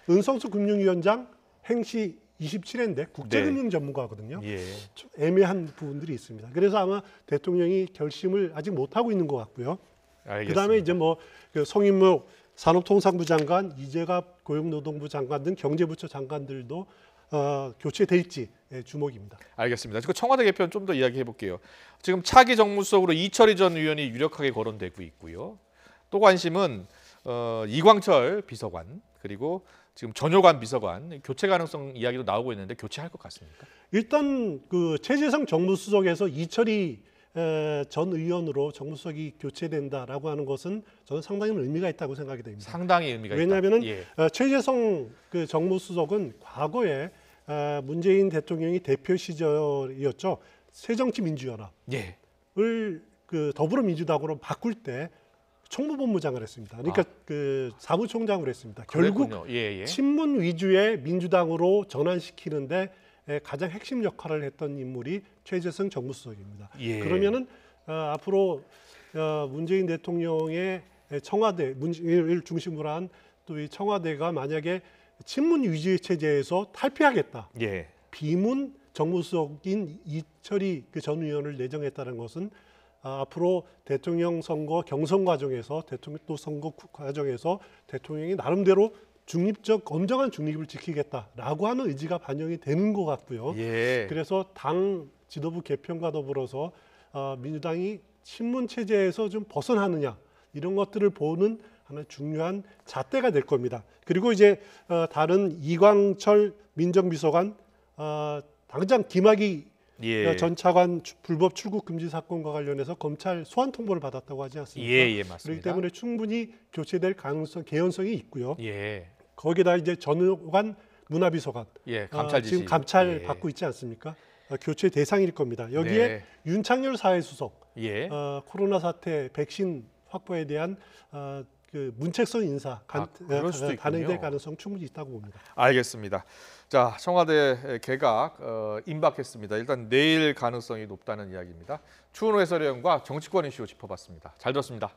은성수 금융위원장 행시 27회인데 국제금융 전문가거든요. 예. 좀 애매한 부분들이 있습니다. 그래서 아마 대통령이 결심을 아직 못 하고 있는 것 같고요. 그다음에 이제 뭐 그 성인무 산업통상부 장관, 이재갑 고용노동부 장관 등 경제부처 장관들도 교체될지 주목입니다. 알겠습니다. 지금 청와대 개편 좀 더 이야기해 볼게요. 지금 차기 정무수석으로 이철희 전 의원이 유력하게 거론되고 있고요. 또 관심은 이광철 비서관 그리고 지금 전효관 비서관 교체 가능성 이야기도 나오고 있는데 교체할 것 같습니까? 일단 그 최재성 정무수석에서 이철희 전 의원으로 정무수석이 교체된다라고 하는 것은 저는 상당히 의미가 있다고 생각이 됩니다. 상당히 의미가 있다. 왜냐하면 예. 최재성 그 정무수석은 과거에 문재인 대통령이 대표 시절이었죠. 새정치민주연합을 그 더불어민주당으로 바꿀 때 총무본부장을 했습니다. 그러니까 그 사무총장을 했습니다. 결국 친문 위주의 민주당으로 전환시키는데 가장 핵심 역할을 했던 인물이 최재성 정무수석입니다. 그러면은 앞으로 문재인 대통령의 청와대를 중심으로 한 또 이 청와대가 만약에 친문 위주의 체제에서 탈피하겠다. 비문 정무수석인 이철희 그 전 의원을 내정했다는 것은 앞으로 대통령 선거 경선 과정에서 대통령 또 선거 과정에서 대통령이 나름대로 중립적 엄정한 중립을 지키겠다라고 하는 의지가 반영이 되는 것 같고요. 그래서 당 지도부 개편과 더불어서 민주당이 친문 체제에서 좀 벗어나느냐 이런 것들을 보는 하나 중요한 잣대가 될 겁니다. 그리고 이제 다른 이광철 민정비서관 당장 김학의 전 차관 불법 출국 금지 사건과 관련해서 검찰 소환 통보를 받았다고 하지 않습니까? 맞습니다. 그렇기 때문에 충분히 교체될 가능성, 개연성이 있고요. 거기다 이제 전효관 문화비서관 감찰 지시. 지금 감찰 받고 있지 않습니까? 교체 대상일 겁니다. 여기에 윤창열 사회수석 코로나 사태 백신 확보에 대한 그 문책성 인사 단행될 가능성 충분히 있다고 봅니다. 알겠습니다. 자, 청와대 개각 임박했습니다. 일단 내일 가능성이 높다는 이야기입니다. 추은호 해설위원과 정치권 이슈 짚어봤습니다. 잘 들었습니다.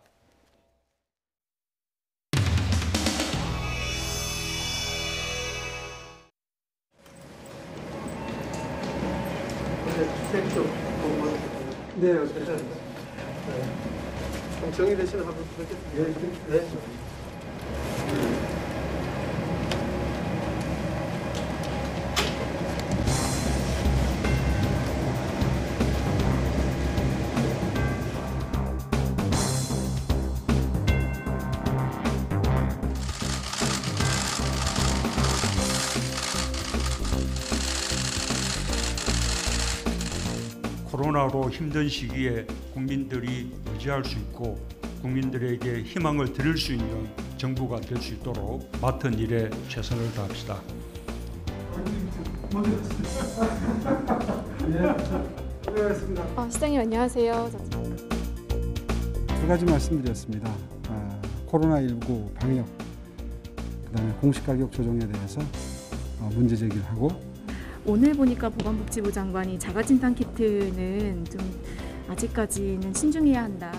네, 괜찮습니다. 정리되시는 한번 보겠습니다. 네. 코로나로 힘든 시기에 국민들이 의지할 수 있고 국민들에게 희망을 드릴 수 있는 정부가 될 수 있도록 맡은 일에 최선을 다합시다. 시장님 안녕하세요. 두 가지 말씀드렸습니다. 코로나19 방역, 그다음에 공시가격 조정에 대해서 문제 제기를 하고 오늘 보니까 보건복지부 장관이 자가진단 키트는 좀 아직까지는 신중해야 한다.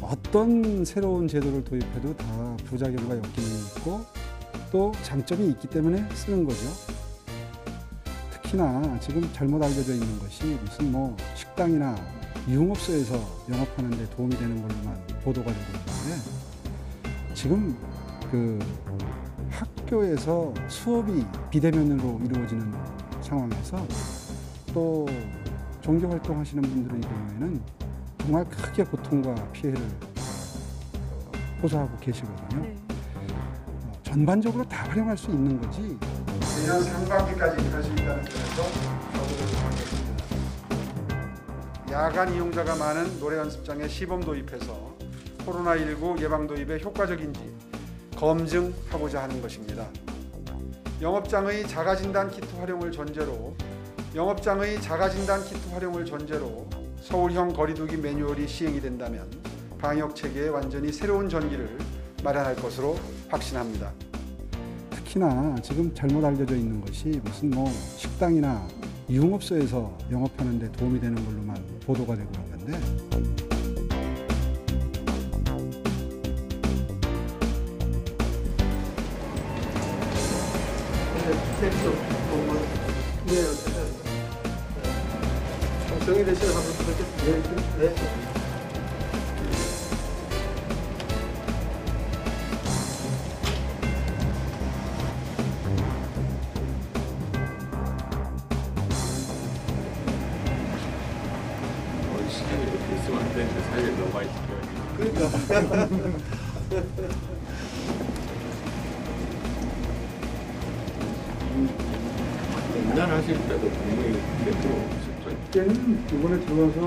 어떤 새로운 제도를 도입해도 다 부작용과 엮임이 있고 또 장점이 있기 때문에 쓰는 거죠. 특히나 지금 잘못 알려져 있는 것이 무슨 뭐 식당이나 유흥업소에서 영업하는 데 도움이 되는 걸로만 보도가 되고 있는데 지금 그 학교에서 수업이 비대면으로 이루어지는 상황에서 또 종교활동 하시는 분들의 경우에는 정말 크게 고통과 피해를 호소하고 계시거든요. 전반적으로 다 활용할 수 있는 거지. 내년 상반기까지 할 수 있다는 점에서 저도 좋아하겠습니다. 야간 이용자가 많은 노래 연습장에 시범 도입해서 코로나19 예방 도입에 효과적인지 검증하고자 하는 것입니다. 영업장의 자가진단 키트 활용을 전제로 서울형 거리두기 매뉴얼이 시행이 된다면 방역 체계에 완전히 새로운 전기를 마련할 것으로 확신합니다. 특히나 지금 잘못 알려져 있는 것이 무슨 뭐 식당이나 유흥업소에서 영업하는 데 도움이 되는 걸로만 보도가 되고 있는데 팩트 공무원 네, 정의대 씨를 한번 부탁드립니다. 네. 시간이 이렇게 있으면 안 되는데 사이를 너무 많이 지켜야지. 그러니까. 맨날 하실 때도 분명히 대표 없었죠. 그때는 이번에 들어와서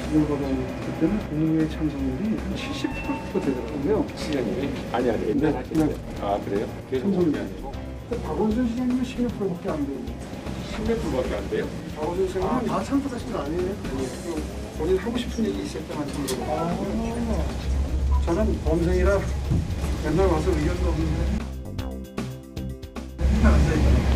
지금 그때는 국무회의 참석률이 한 70% 되더라고요. 시장님이? 아니 옛날 하실 때. 아 그래요? 계속 오는 게 아니고? 박원순 시장님은 16%밖에 안 되고 16%밖에 안 돼요? 박원순 시장님은 다 참석하신 거 아니에요? 본인 하고 싶은 얘기 있을 때만 참석하고 저는 범생이라 맨날 와서 의견도 없는데 맨날 앉아있잖아요.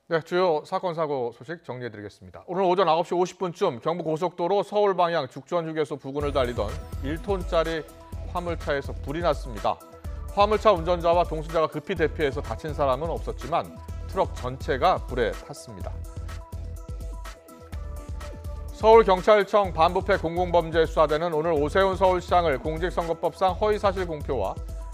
네, 주요 사건 사고 소식 정리해드리겠습니다. 오늘 오전 9시 50분쯤 경부고속도로 서울 방향 죽전휴게소 부근을 달리던 1톤짜리 화물차에서 불이 났습니다. 화물차 운전자와 동승자가 급히 대피해서 다친 사람은 없었지만 트럭 전체가 불에 탔습니다. 서울경찰청 반부패 공공범죄 수사대는 오늘 오세훈 서울시장을 공직선거법상 허위사실 공표와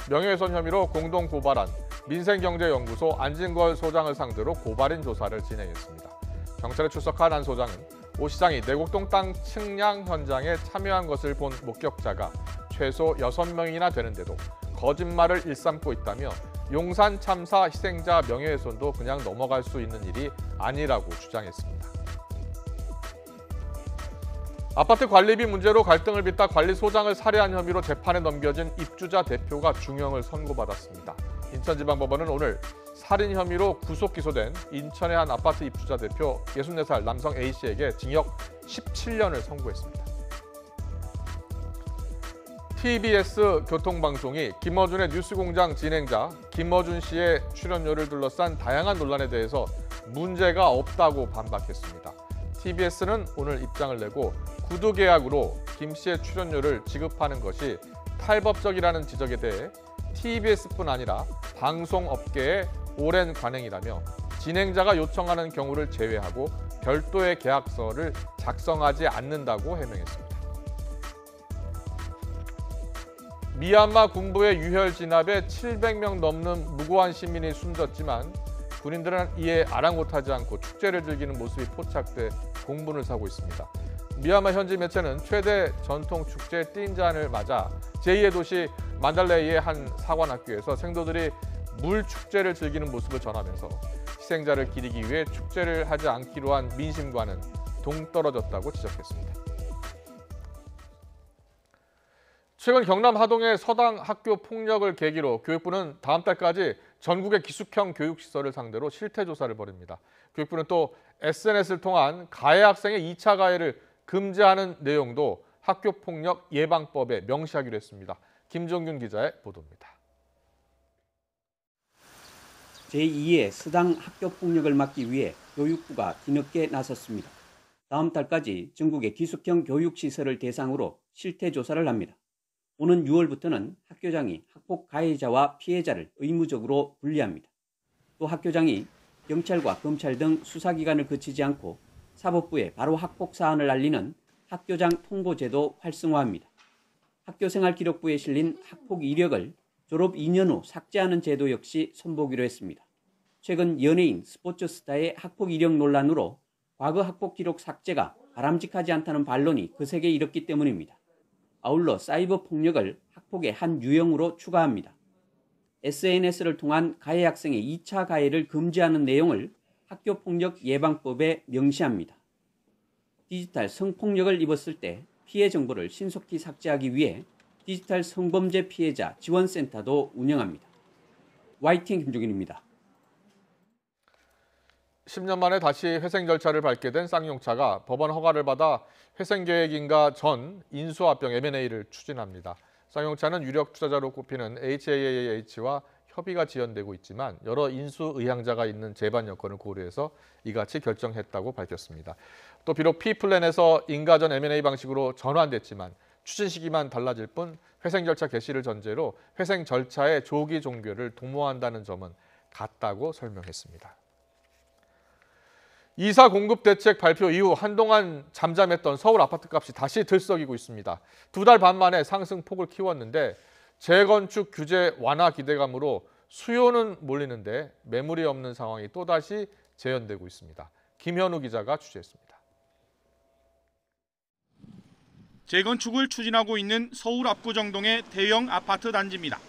명예훼손 혐의로 공동 고발한 민생경제연구소 안진걸 소장을 상대로 고발인 조사를 진행했습니다. 경찰에 출석한 안 소장은 오 시장이 내곡동 땅 측량 현장에 참여한 것을 본 목격자가 최소 6명이나 되는데도 거짓말을 일삼고 있다며 용산 참사 희생자 명예훼손도 그냥 넘어갈 수 있는 일이 아니라고 주장했습니다. 아파트 관리비 문제로 갈등을 빚다 관리소장을 살해한 혐의로 재판에 넘겨진 입주자 대표가 중형을 선고받았습니다. 인천지방법원은 오늘 살인 혐의로 구속 기소된 인천의 한 아파트 입주자 대표 64살 남성 A씨에게 징역 17년을 선고했습니다. TBS 교통방송이 김어준의 뉴스공장 진행자 김어준 씨의 출연료를 둘러싼 다양한 논란에 대해서 문제가 없다고 반박했습니다. TBS는 오늘 입장을 내고 구두 계약으로 김 씨의 출연료를 지급하는 것이 탈법적이라는 지적에 대해 TBS뿐 아니라 방송업계의 오랜 관행이라며 진행자가 요청하는 경우를 제외하고 별도의 계약서를 작성하지 않는다고 해명했습니다. 미얀마 군부의 유혈 진압에 700명 넘는 무고한 시민이 숨졌지만 군인들은 이에 아랑곳하지 않고 축제를 즐기는 모습이 포착돼 공분을 사고 있습니다. 미얀마 현지 매체는 최대 전통 축제 띵잔을 맞아 제2의 도시 만달레이의 한 사관학교에서 생도들이 물 축제를 즐기는 모습을 전하면서 희생자를 기리기 위해 축제를 하지 않기로 한 민심과는 동떨어졌다고 지적했습니다. 최근 경남 하동의 서당 학교 폭력을 계기로 교육부는 다음 달까지 전국의 기숙형 교육시설을 상대로 실태조사를 벌입니다. 교육부는 또 SNS를 통한 가해 학생의 2차 가해를 금지하는 내용도 학교폭력 예방법에 명시하기로 했습니다. 김정균 기자의 보도입니다. 제2의 서당 학교폭력을 막기 위해 교육부가 뒤늦게 나섰습니다. 다음 달까지 전국의 기숙형 교육시설을 대상으로 실태조사를 합니다. 오는 6월부터는 학교장이 학폭 가해자와 피해자를 의무적으로 분리합니다. 또 학교장이 경찰과 검찰 등 수사기관을 거치지 않고 사법부에 바로 학폭 사안을 알리는 학교장 통보제도 활성화합니다. 학교생활기록부에 실린 학폭 이력을 졸업 2년 후 삭제하는 제도 역시 손보기로 했습니다. 최근 연예인, 스포츠 스타의 학폭 이력 논란으로 과거 학폭 기록 삭제가 바람직하지 않다는 반론이 거세게 일었기 때문입니다. 아울러 사이버 폭력을 학폭의 한 유형으로 추가합니다. SNS를 통한 가해 학생의 2차 가해를 금지하는 내용을 학교폭력 예방법에 명시합니다. 디지털 성폭력을 입었을 때 피해 정보를 신속히 삭제하기 위해 디지털 성범죄 피해자 지원센터도 운영합니다. YTN 김종인입니다. 10년 만에 다시 회생 절차를 밟게 된 쌍용차가 법원 허가를 받아 회생계획인가 전 인수합병 M&A를 추진합니다. 쌍용차는 유력 투자자로 꼽히는 HAAH와 협의가 지연되고 있지만 여러 인수 의향자가 있는 재반 여건을 고려해서 이같이 결정했다고 밝혔습니다. 또 비록 P플랜에서 인가 전 M&A 방식으로 전환됐지만 추진 시기만 달라질 뿐 회생 절차 개시를 전제로 회생 절차의 조기 종료를 도모한다는 점은 같다고 설명했습니다. 이사 공급 대책 발표 이후 한동안 잠잠했던 서울 아파트값이 다시 들썩이고 있습니다. 2달 반 만에 상승폭을 키웠는데 재건축 규제 완화 기대감으로 수요는 몰리는데 매물이 없는 상황이 또다시 재현되고 있습니다. 김현우 기자가 취재했습니다. 재건축을 추진하고 있는 서울 압구정동의 대형 아파트 단지입니다.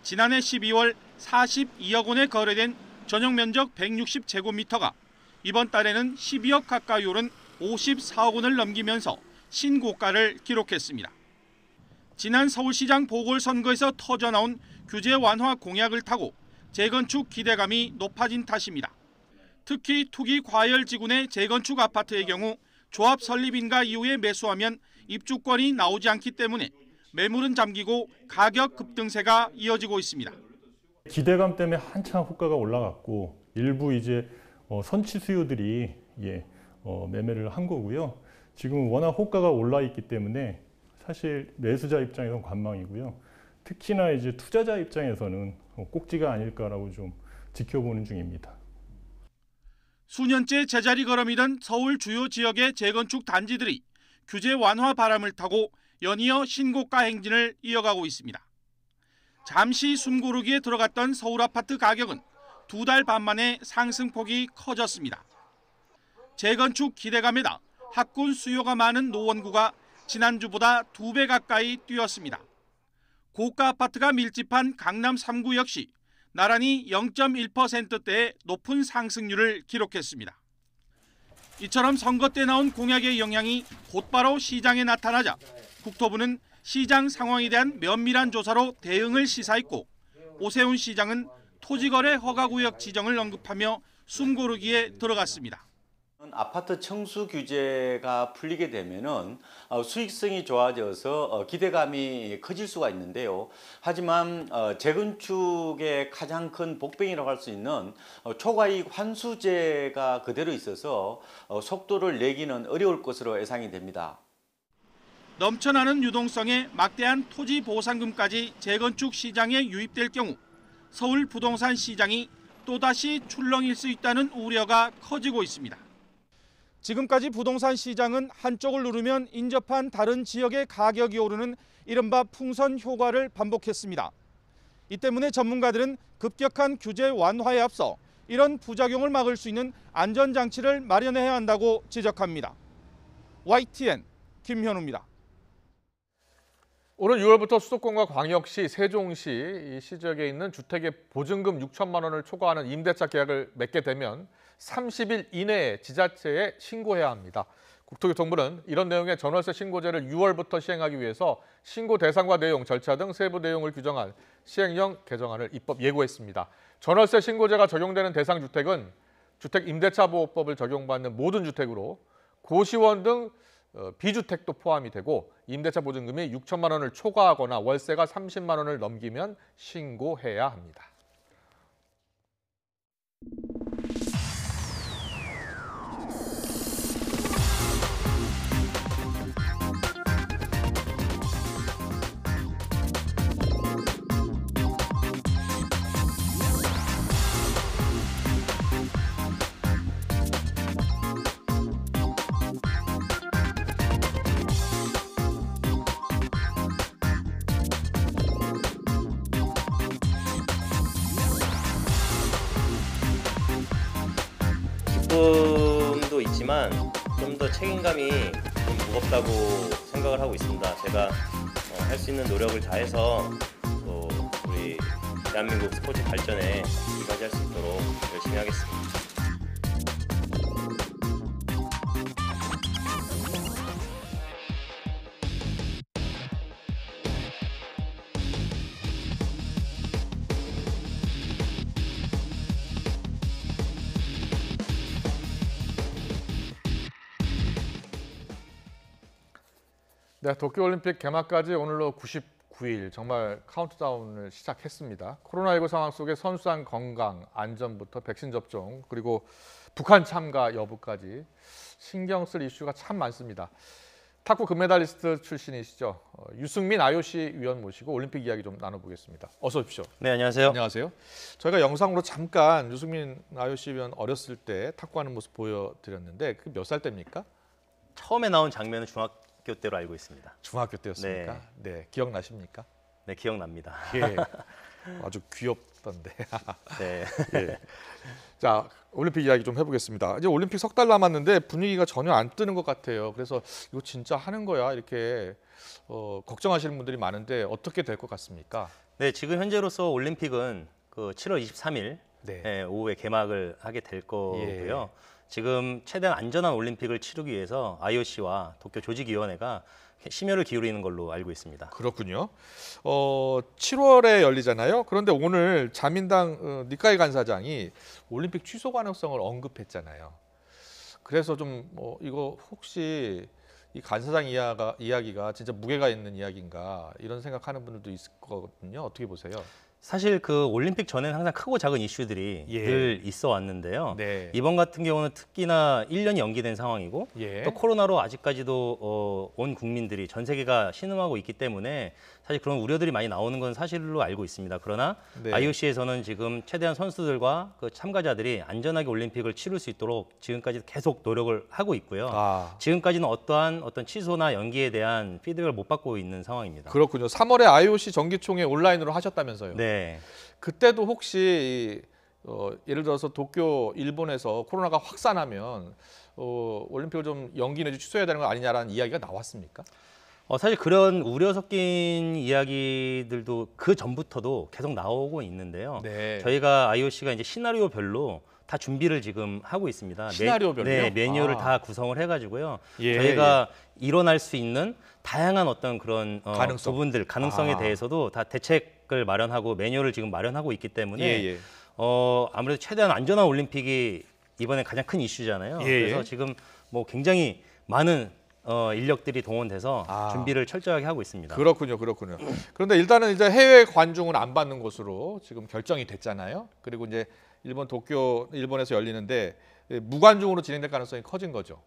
지난해 12월 42억 원에 거래된 전용 면적 160제곱미터가 이번 달에는 12억 가까이 오른 54억 원을 넘기면서 신고가를 기록했습니다. 지난 서울시장 보궐선거에서 터져나온 규제 완화 공약을 타고 재건축 기대감이 높아진 탓입니다. 특히 투기 과열지군의 재건축 아파트의 경우 조합 설립인가 이후에 매수하면 입주권이 나오지 않기 때문에 매물은 잠기고 가격 급등세가 이어지고 있습니다. 기대감 때문에 한창 호가가 올라갔고 일부 이제 선취 수요들이 매매를 한 거고요. 지금 워낙 호가가 올라 있기 때문에 사실 매수자 입장에서는 관망이고요. 특히나 이제 투자자 입장에서는 꼭지가 아닐까라고 좀 지켜보는 중입니다. 수년째 제자리 걸음이던 서울 주요 지역의 재건축 단지들이 규제 완화 바람을 타고 연이어 신고가 행진을 이어가고 있습니다. 잠시 숨고르기에 들어갔던 서울 아파트 가격은 2달 반 만에 상승폭이 커졌습니다. 재건축 기대감에다 학군 수요가 많은 노원구가 지난주보다 2배 가까이 뛰었습니다. 고가 아파트가 밀집한 강남 3구 역시 나란히 0.1%대의 높은 상승률을 기록했습니다. 이처럼 선거 때 나온 공약의 영향이 곧바로 시장에 나타나자 국토부는 시장 상황에 대한 면밀한 조사로 대응을 시사했고 오세훈 시장은 토지거래 허가구역 지정을 언급하며 숨고르기에 들어갔습니다. 아파트 청수 규제가 풀리게 되면은 수익성이 좋아져서 기대감이 커질 수가 있는데요. 하지만 재건축의 가장 큰 복병이라고 할 수 있는 초과이익 환수제가 그대로 있어서 속도를 내기는 어려울 것으로 예상이 됩니다. 넘쳐나는 유동성에 막대한 토지 보상금까지 재건축 시장에 유입될 경우 서울 부동산 시장이 또다시 출렁일 수 있다는 우려가 커지고 있습니다. 지금까지 부동산 시장은 한쪽을 누르면 인접한 다른 지역의 가격이 오르는 이른바 풍선 효과를 반복했습니다. 이 때문에 전문가들은 급격한 규제 완화에 앞서 이런 부작용을 막을 수 있는 안전장치를 마련해야 한다고 지적합니다. YTN 김현우입니다. 오는 6월부터 수도권과 광역시, 세종시 이 시지역에 있는 주택의 보증금 6천만 원을 초과하는 임대차 계약을 맺게 되면 30일 이내에 지자체에 신고해야 합니다. 국토교통부는 이런 내용의 전월세 신고제를 6월부터 시행하기 위해서 신고 대상과 내용, 절차 등 세부 내용을 규정한 시행령 개정안을 입법 예고했습니다. 전월세 신고제가 적용되는 대상 주택은 주택임대차보호법을 적용받는 모든 주택으로 고시원 등 비주택도 포함이 되고 임대차 보증금이 6천만 원을 초과하거나 월세가 30만 원을 넘기면 신고해야 합니다. 기쁨도 있지만 좀 더 책임감이 좀 무겁다고 생각을 하고 있습니다. 제가 할 수 있는 노력을 다해서 또 우리 대한민국 스포츠 발전에 이바지할 수 있도록 열심히 하겠습니다. 네, 도쿄올림픽 개막까지 오늘로 99일 정말 카운트다운을 시작했습니다. 코로나19 상황 속에 선수단 건강, 안전부터 백신 접종, 그리고 북한 참가 여부까지 신경 쓸 이슈가 참 많습니다. 탁구 금메달리스트 출신이시죠. 유승민 IOC 위원 모시고 올림픽 이야기 좀 나눠보겠습니다. 어서 오십시오. 네, 안녕하세요. 안녕하세요. 저희가 영상으로 잠깐 유승민 IOC 위원 어렸을 때 탁구하는 모습 보여드렸는데 그 몇 살 때입니까? 처음에 나온 장면은 중학교 때로 알고 있습니다. 중학교 때였습니까? 네, 기억나십니까? 네, 기억납니다. 예, 아주 귀엽던데. 네. 예. 자, 올림픽 이야기 좀 해보겠습니다. 이제 올림픽 석 달 남았는데 분위기가 전혀 안 뜨는 것 같아요. 그래서 이거 진짜 하는 거야 이렇게 걱정하시는 분들이 많은데 어떻게 될 것 같습니까? 네, 지금 현재로서 올림픽은 그 7월 23일 네. 오후에 개막을 하게 될 거고요. 지금 최대한 안전한 올림픽을 치르기 위해서 IOC와 도쿄 조직위원회가 심혈을 기울이는 걸로 알고 있습니다. 그렇군요. 7월에 열리잖아요. 그런데 오늘 자민당 니카이 간사장이 올림픽 취소 가능성을 언급했잖아요. 그래서 좀 이거 혹시 이 간사장 이야기가 진짜 무게가 있는 이야기인가 이런 생각하는 분들도 있을 거거든요. 어떻게 보세요? 사실 그 올림픽 전에는 항상 크고 작은 이슈들이 늘 있어 왔는데요. 네. 이번 같은 경우는 특히나 1년이 연기된 상황이고 또 코로나로 아직까지도 온 국민들이 전 세계가 신음하고 있기 때문에 사실 그런 우려들이 많이 나오는 건 사실로 알고 있습니다. 그러나 IOC에서는 지금 최대한 선수들과 그 참가자들이 안전하게 올림픽을 치를 수 있도록 지금까지 계속 노력을 하고 있고요. 지금까지는 어떠한 취소나 연기에 대한 피드백을 못 받고 있는 상황입니다. 그렇군요. 3월에 IOC 정기총회 온라인으로 하셨다면서요? 네. 그때도 혹시 예를 들어서 도쿄 일본에서 코로나가 확산하면 올림픽을 좀 연기 내지 취소해야 되는 거 아니냐라는 이야기가 나왔습니까? 사실 그런 우려 섞인 이야기들도 그 전부터도 계속 나오고 있는데요. 저희가 IOC가 이제 시나리오별로 다 준비를 지금 하고 있습니다. 시나리오별로요? 네, 매뉴얼을 다 구성을 해가지고요. 저희가 일어날 수 있는 다양한 어떤 그런 부분들, 가능성에 대해서도 다 대책을 마련하고 매뉴얼을 지금 마련하고 있기 때문에 아무래도 최대한 안전한 올림픽이 이번에 가장 큰 이슈잖아요. 그래서 지금 굉장히 많은 인력들이 동원돼서 준비를 철저하게 하고 있습니다. 그렇군요. 그런데 일단은 이제 해외 관중은 안 받는 것으로 지금 결정이 됐잖아요. 그리고 이제 일본에서 열리는데 무관중으로 진행될 가능성이 커진 거죠.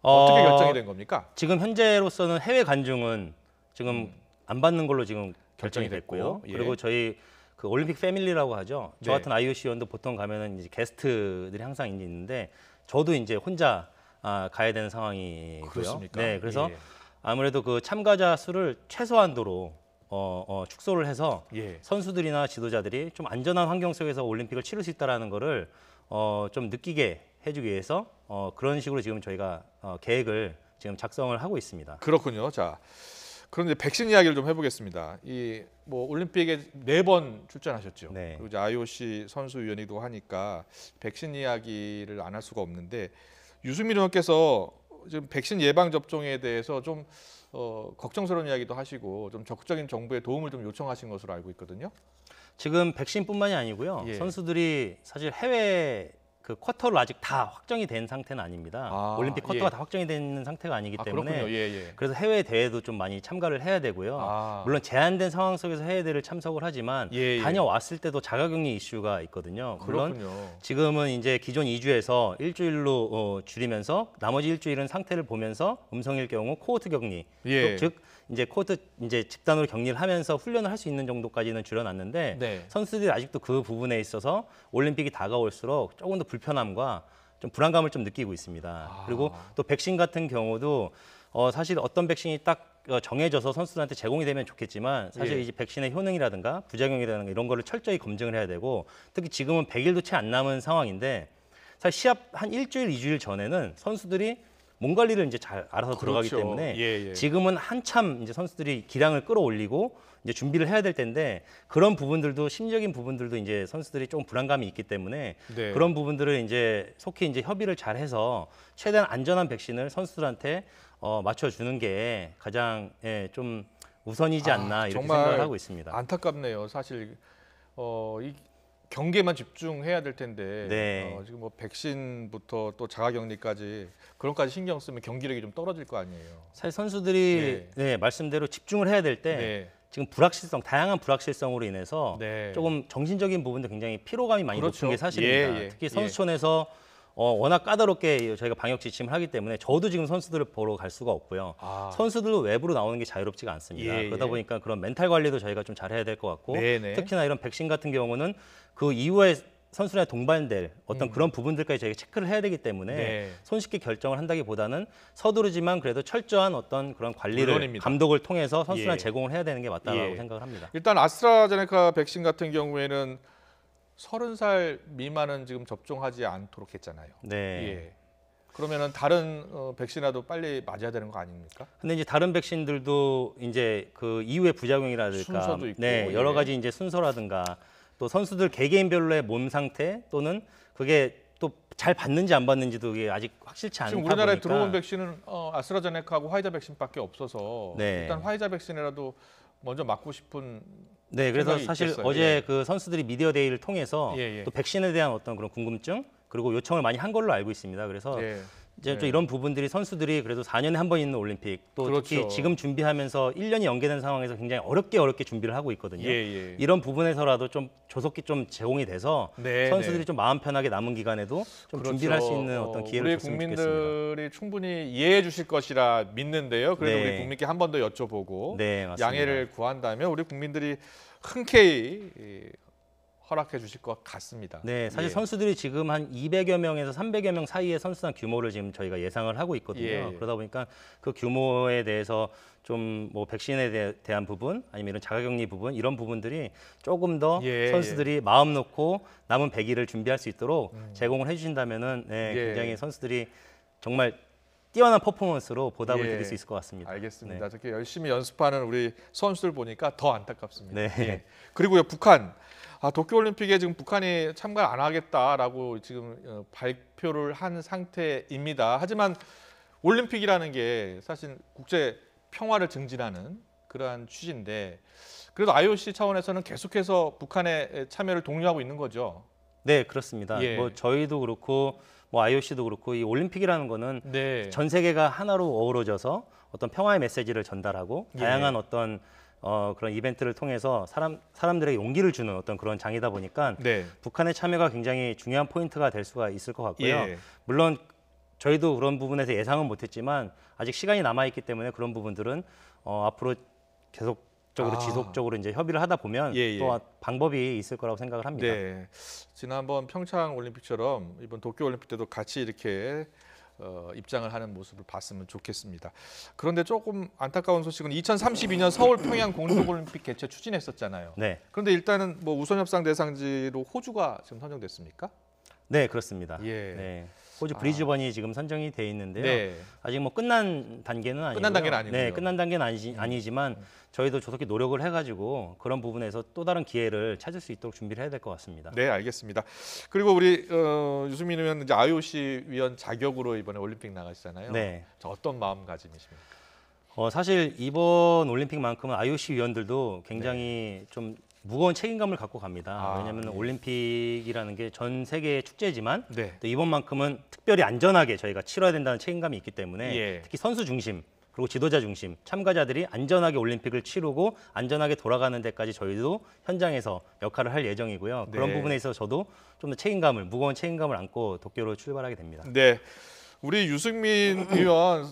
어떻게 결정이 된 겁니까? 지금 현재로서는 해외 관중은 지금 안 받는 걸로 지금 결정이 됐고요. 그리고 저희 그 올림픽 패밀리라고 하죠. 저 같은 IOC 위원도 보통 가면은 이제 게스트들이 항상 있는데 저도 이제 혼자 가야 되는 상황이고요. 그렇습니까? 네, 그래서 아무래도 그 참가자 수를 최소한도로 축소를 해서 선수들이나 지도자들이 좀 안전한 환경 속에서 올림픽을 치를 수 있다라는 거를 좀 느끼게 해주기 위해서 그런 식으로 지금 저희가 계획을 지금 작성을 하고 있습니다. 그렇군요. 자, 그런데 백신 이야기를 좀 해보겠습니다. 이 올림픽에 4번 출전하셨죠. 그리고 이제 IOC 선수위원이기도 하니까 백신 이야기를 안 할 수가 없는데 유승민 의원께서 지금 백신 예방 접종에 대해서 좀 걱정스러운 이야기도 하시고 좀 적극적인 정부의 도움을 좀 요청하신 것으로 알고 있거든요. 지금 백신뿐만이 아니고요. 선수들이 사실 해외 그 쿼터로 아직 다 확정이 된 상태는 아닙니다. 올림픽 쿼터가 다 확정이 된 상태가 아니기 때문에 그래서 해외 대회도 좀 많이 참가를 해야 되고요. 물론 제한된 상황 속에서 해외 대회를 참석을 하지만 다녀왔을 때도 자가격리 이슈가 있거든요. 물론 지금은 이제 기존 2주에서 일주일로 줄이면서 나머지 일주일은 상태를 보면서 음성일 경우 코호트 격리, 즉 이제 코호트 이제 집단으로 격리를 하면서 훈련을 할 수 있는 정도까지는 줄여놨는데 선수들이 아직도 그 부분에 있어서 올림픽이 다가올수록 조금 더 불편함과 좀 불안감을 좀 느끼고 있습니다. 그리고 또 백신 같은 경우도 사실 어떤 백신이 딱 정해져서 선수들한테 제공이 되면 좋겠지만 사실 이제 백신의 효능이라든가 부작용이라든가 이런 거를 철저히 검증을 해야 되고 특히 지금은 100일도 채 안 남은 상황인데 사실 시합 한 일주일, 2주일 전에는 선수들이 몸 관리를 이제 잘 알아서 들어가기 때문에 지금은 한참 이제 선수들이 기량을 끌어올리고 이제 준비를 해야 될 텐데 그런 부분들도 심리적인 부분들도 이제 선수들이 조금 불안감이 있기 때문에 그런 부분들을 이제 속히 이제 협의를 잘 해서 최대한 안전한 백신을 선수들한테 맞춰주는 게 가장 좀 우선이지 않나 이렇게 생각을 하고 있습니다. 안타깝네요. 사실 이 경기에만 집중해야 될 텐데 지금 백신부터 또 자가격리까지 그런까지 신경 쓰면 경기력이 좀 떨어질 거 아니에요. 사실 선수들이 말씀대로 집중을 해야 될 때 지금 다양한 불확실성으로 인해서 조금 정신적인 부분도 굉장히 피로감이 많이 높은 게 사실입니다. 특히 선수촌에서 워낙 까다롭게 저희가 방역 지침을 하기 때문에 저도 지금 선수들을 보러 갈 수가 없고요. 선수들도 외부로 나오는 게 자유롭지가 않습니다. 그러다 보니까 그런 멘탈 관리도 저희가 좀 잘해야 될 것 같고 특히나 이런 백신 같은 경우는 그 이후에 선수랑 동반될 어떤 그런 부분들까지 저희가 체크를 해야 되기 때문에 손쉽게 결정을 한다기보다는 서두르지만 그래도 철저한 어떤 그런 관리를 물론입니다. 감독을 통해서 선수랑 제공을 해야 되는 게 맞다고 생각을 합니다. 일단 아스트라제네카 백신 같은 경우에는 30살 미만은 지금 접종하지 않도록 했잖아요. 그러면은 다른 백신이라도 빨리 맞아야 되는 거 아닙니까? 근데 이제 다른 백신들도 이제 그 이후의 부작용이라든가 순서도 있고 여러 가지 이제 순서라든가 또 선수들 개개인별로의 몸 상태 또는 그게 또 잘 받는지 안 받는지도 이게 아직 확실치 않다 지금 보니까 우리나라에 들어온 백신은 아스트라제네카하고 화이자 백신밖에 없어서 일단 화이자 백신이라도 먼저 맞고 싶은 그래서 사실 있겠어요. 어제 그 선수들이 미디어 데이를 통해서 또 백신에 대한 어떤 그런 궁금증 그리고 요청을 많이 한 걸로 알고 있습니다. 그래서 이제 좀 이런 부분들이 선수들이 그래도 4년에 한 번 있는 올림픽 또 특히 지금 준비하면서 1년이 연계된 상황에서 굉장히 어렵게 준비를 하고 있거든요. 이런 부분에서라도 좀 조속히 좀 제공이 돼서 선수들이 좀 마음 편하게 남은 기간에도 좀 준비를 할 수 있는 어떤 기회를 줬으면 좋겠습니다. 우리 국민들이 충분히 이해해 주실 것이라 믿는데요. 그래도 우리 국민께 한 번 더 여쭤보고 양해를 구한다면 우리 국민들이 흔쾌히 허락해 주실 것 같습니다. 사실 선수들이 지금 한 200여 명에서 300여 명 사이의 선수단 규모를 지금 저희가 예상을 하고 있거든요. 그러다 보니까 그 규모에 대해서 좀 뭐 백신에 대한 부분 아니면 이런 자가격리 부분 이런 부분들이 조금 더 선수들이 마음 놓고 남은 100일을 준비할 수 있도록 제공을 해주신다면은 굉장히 선수들이 정말 뛰어난 퍼포먼스로 보답을 드릴 수 있을 것 같습니다. 알겠습니다. 저렇게 열심히 연습하는 우리 선수들 보니까 더 안타깝습니다. 그리고요, 북한. 도쿄올림픽에 지금 북한이 참가 안 하겠다라고 지금 발표를 한 상태입니다. 하지만 올림픽이라는 게 사실 국제 평화를 증진하는 그러한 취지인데 그래도 IOC 차원에서는 계속해서 북한의 참여를 독려하고 있는 거죠. 네, 그렇습니다. 뭐 저희도 그렇고 뭐 IOC도 그렇고 이 올림픽이라는 거는 전 세계가 하나로 어우러져서 어떤 평화의 메시지를 전달하고 다양한 어떤 그런 이벤트를 통해서 사람들에게 용기를 주는 어떤 그런 장이다 보니까 북한의 참여가 굉장히 중요한 포인트가 될 수가 있을 것 같고요. 물론 저희도 그런 부분에서 예상은 못했지만 아직 시간이 남아있기 때문에 그런 부분들은 앞으로 계속적으로 지속적으로 이제 협의를 하다 보면 또 방법이 있을 거라고 생각을 합니다. 지난번 평창 올림픽처럼 이번 도쿄 올림픽 때도 같이 이렇게 입장을 하는 모습을 봤으면 좋겠습니다. 그런데 조금 안타까운 소식은 2032년 서울 평양 공동올림픽 개최 추진했었잖아요. 그런데 일단은 뭐 우선 협상 대상지로 호주가 지금 선정됐습니까? 네, 그렇습니다. 호주 브리즈번이 지금 선정이 돼 있는데요. 아직 뭐 끝난 단계는 아니고요. 끝난 단계는 아니고요. 끝난 단계는 아니지만 저희도 조속히 노력을 해가지고 그런 부분에서 또 다른 기회를 찾을 수 있도록 준비를 해야 될 것 같습니다. 네, 알겠습니다. 그리고 우리 유승민 의원 이제 IOC 위원 자격으로 이번에 올림픽 나가시잖아요. 어떤 마음가짐이십니까? 사실 이번 올림픽만큼은 IOC 위원들도 굉장히 좀 무거운 책임감을 갖고 갑니다. 왜냐하면 올림픽이라는 게 전 세계의 축제지만 또 이번만큼은 특별히 안전하게 저희가 치러야 된다는 책임감이 있기 때문에 특히 선수 중심 그리고 지도자 중심 참가자들이 안전하게 올림픽을 치르고 안전하게 돌아가는 데까지 저희도 현장에서 역할을 할 예정이고요. 그런 부분에 있어서 저도 좀 더 무거운 책임감을 안고 도쿄로 출발하게 됩니다. 우리 유승민 의원,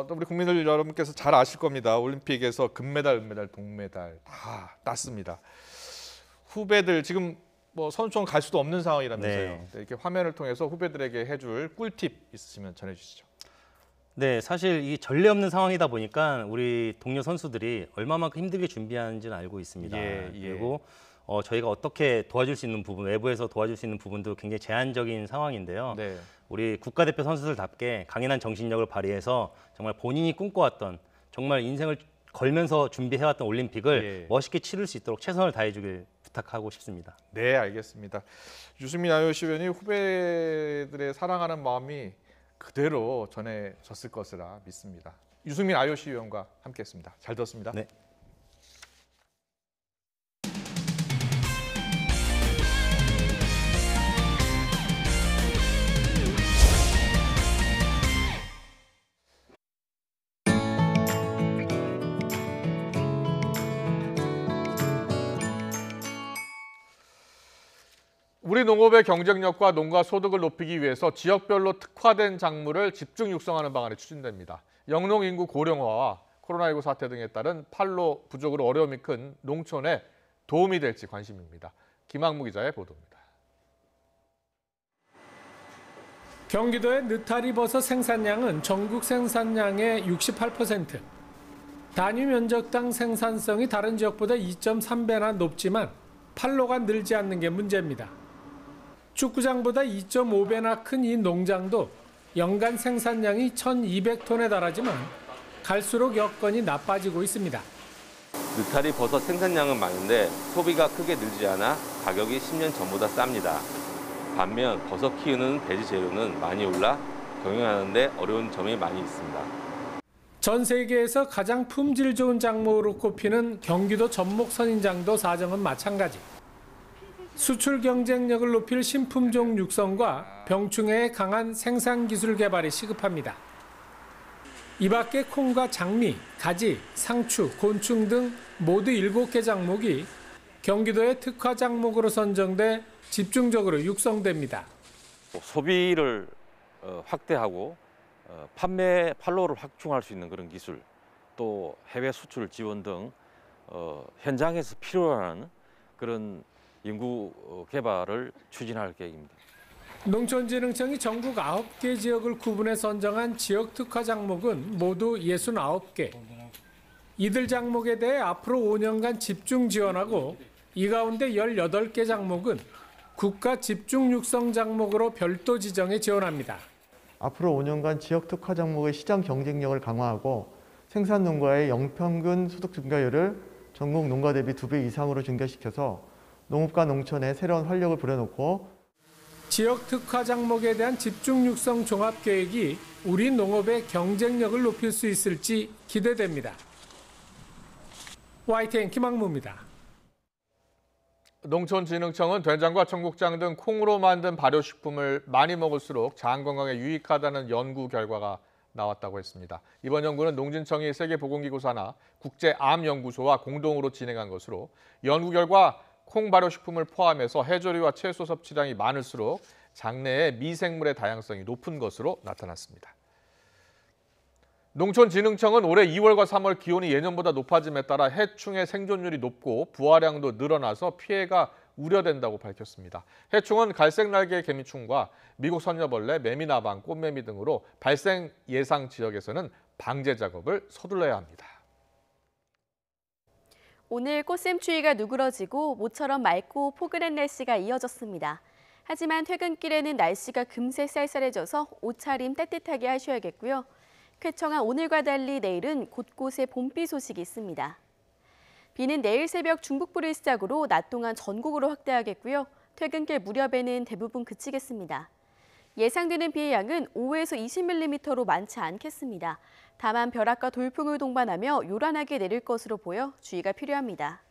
우리 국민들 여러분께서 잘 아실 겁니다. 올림픽에서 금메달, 은메달, 동메달 다 땄습니다. 후배들 지금 뭐 선수촌 갈 수도 없는 상황이라면서요. 이렇게 화면을 통해서 후배들에게 해줄 꿀팁 있으시면 전해주시죠. 네, 사실 이 전례 없는 상황이다 보니까 우리 동료 선수들이 얼마만큼 힘들게 준비하는지는 알고 있습니다. 그리고 저희가 어떻게 도와줄 수 있는 부분, 외부에서 도와줄 수 있는 부분도 굉장히 제한적인 상황인데요. 우리 국가대표 선수들답게 강인한 정신력을 발휘해서 정말 본인이 꿈꿔왔던 정말 인생을 걸면서 준비해왔던 올림픽을 멋있게 치를 수 있도록 최선을 다해주길 부탁하고 싶습니다. 네, 알겠습니다. 유승민 IOC 위원이 후배들의 사랑하는 마음이 그대로 전해졌을 것이라 믿습니다. 유승민 IOC 위원과 함께했습니다. 잘 들었습니다. 네. 우리 농업의 경쟁력과 농가 소득을 높이기 위해서 지역별로 특화된 작물을 집중 육성하는 방안이 추진됩니다. 영농 인구 고령화와 코로나19 사태 등에 따른 판로 부족으로 어려움이 큰 농촌에 도움이 될지 관심입니다. 김학무 기자의 보도입니다. 경기도의 느타리버섯 생산량은 전국 생산량의 68%. 단위 면적당 생산성이 다른 지역보다 2.3배나 높지만 판로가 늘지 않는 게 문제입니다. 축구장보다 2.5배나 큰 이 농장도 연간 생산량이 1,200톤에 달하지만 갈수록 여건이 나빠지고 있습니다. 느타리 버섯 생산량은 많은데 소비가 크게 늘지 않아 가격이 10년 전보다 쌉니다. 반면 버섯 키우는 배지 재료는 많이 올라 경영하는 데 어려운 점이 많이 있습니다. 전 세계에서 가장 품질 좋은 작물로 꼽히는 경기도 전목선인장도 사정은 마찬가지. 수출 경쟁력을 높일 신품종 육성과 병충해에 강한 생산기술 개발이 시급합니다. 이 밖에 콩과 장미, 가지, 상추, 곤충 등 모두 7개 작목이 경기도의 특화 작목으로 선정돼 집중적으로 육성됩니다. 소비를 확대하고 판매 판로를 확충할 수 있는 그런 기술, 또 해외 수출 지원 등 현장에서 필요한 그런 연구 개발을 추진할 계획입니다. 농촌진흥청이 전국 9개 지역을 구분해 선정한 지역 특화 작목은 모두 69개. 이들 작목에 대해 앞으로 5년간 집중 지원하고 이 가운데 18개 작목은 국가 집중 육성 작목으로 별도 지정해 지원합니다. 앞으로 5년간 지역 특화 작목의 시장 경쟁력을 강화하고 생산 농가의 영평균 소득 증가율을 전국 농가 대비 2배 이상으로 증가시켜서 농업과 농촌에 새로운 활력을 불어넣고 지역 특화 작목에 대한 집중 육성 종합 계획이 우리 농업의 경쟁력을 높일 수 있을지 기대됩니다. YTN 김학무입니다. 농촌진흥청은 된장과 청국장 등 콩으로 만든 발효식품을 많이 먹을수록 장 건강에 유익하다는 연구 결과가 나왔다고 했습니다. 이번 연구는 농진청이 세계보건기구 산하 국제암연구소와 공동으로 진행한 것으로 연구 결과 콩 발효식품을 포함해서 해조류와 채소 섭취량이 많을수록 장내의 미생물의 다양성이 높은 것으로 나타났습니다. 농촌진흥청은 올해 2월과 3월 기온이 예년보다 높아짐에 따라 해충의 생존율이 높고 부화량도 늘어나서 피해가 우려된다고 밝혔습니다. 해충은 갈색날개 개미충과 미국 선녀벌레, 매미나방, 꽃매미 등으로 발생 예상 지역에서는 방제 작업을 서둘러야 합니다. 오늘 꽃샘추위가 누그러지고 모처럼 맑고 포근한 날씨가 이어졌습니다. 하지만 퇴근길에는 날씨가 금세 쌀쌀해져서 옷차림 따뜻하게 하셔야겠고요. 쾌청한 오늘과 달리 내일은 곳곳에 봄비 소식이 있습니다. 비는 내일 새벽 중북부를 시작으로 낮 동안 전국으로 확대하겠고요. 퇴근길 무렵에는 대부분 그치겠습니다. 예상되는 비의 양은 5에서 20mm로 많지 않겠습니다. 다만 벼락과 돌풍을 동반하며 요란하게 내릴 것으로 보여 주의가 필요합니다.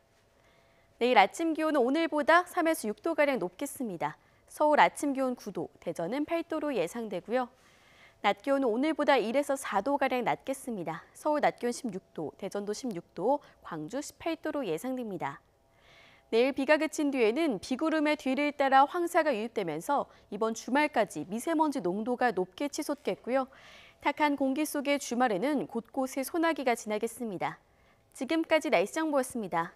내일 아침 기온은 오늘보다 3에서 6도가량 높겠습니다. 서울 아침 기온 9도, 대전은 8도로 예상되고요. 낮 기온은 오늘보다 1에서 4도가량 낮겠습니다. 서울 낮 기온 16도, 대전도 16도, 광주 18도로 예상됩니다. 내일 비가 그친 뒤에는 비구름의 뒤를 따라 황사가 유입되면서 이번 주말까지 미세먼지 농도가 높게 치솟겠고요. 탁한 공기 속의 주말에는 곳곳에 소나기가 지나겠습니다. 지금까지 날씨 정보였습니다.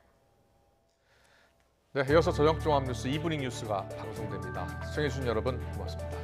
네, 이어서 저녁 종합 뉴스 이브닝 뉴스가 방송됩니다. 시청해주신 여러분 고맙습니다.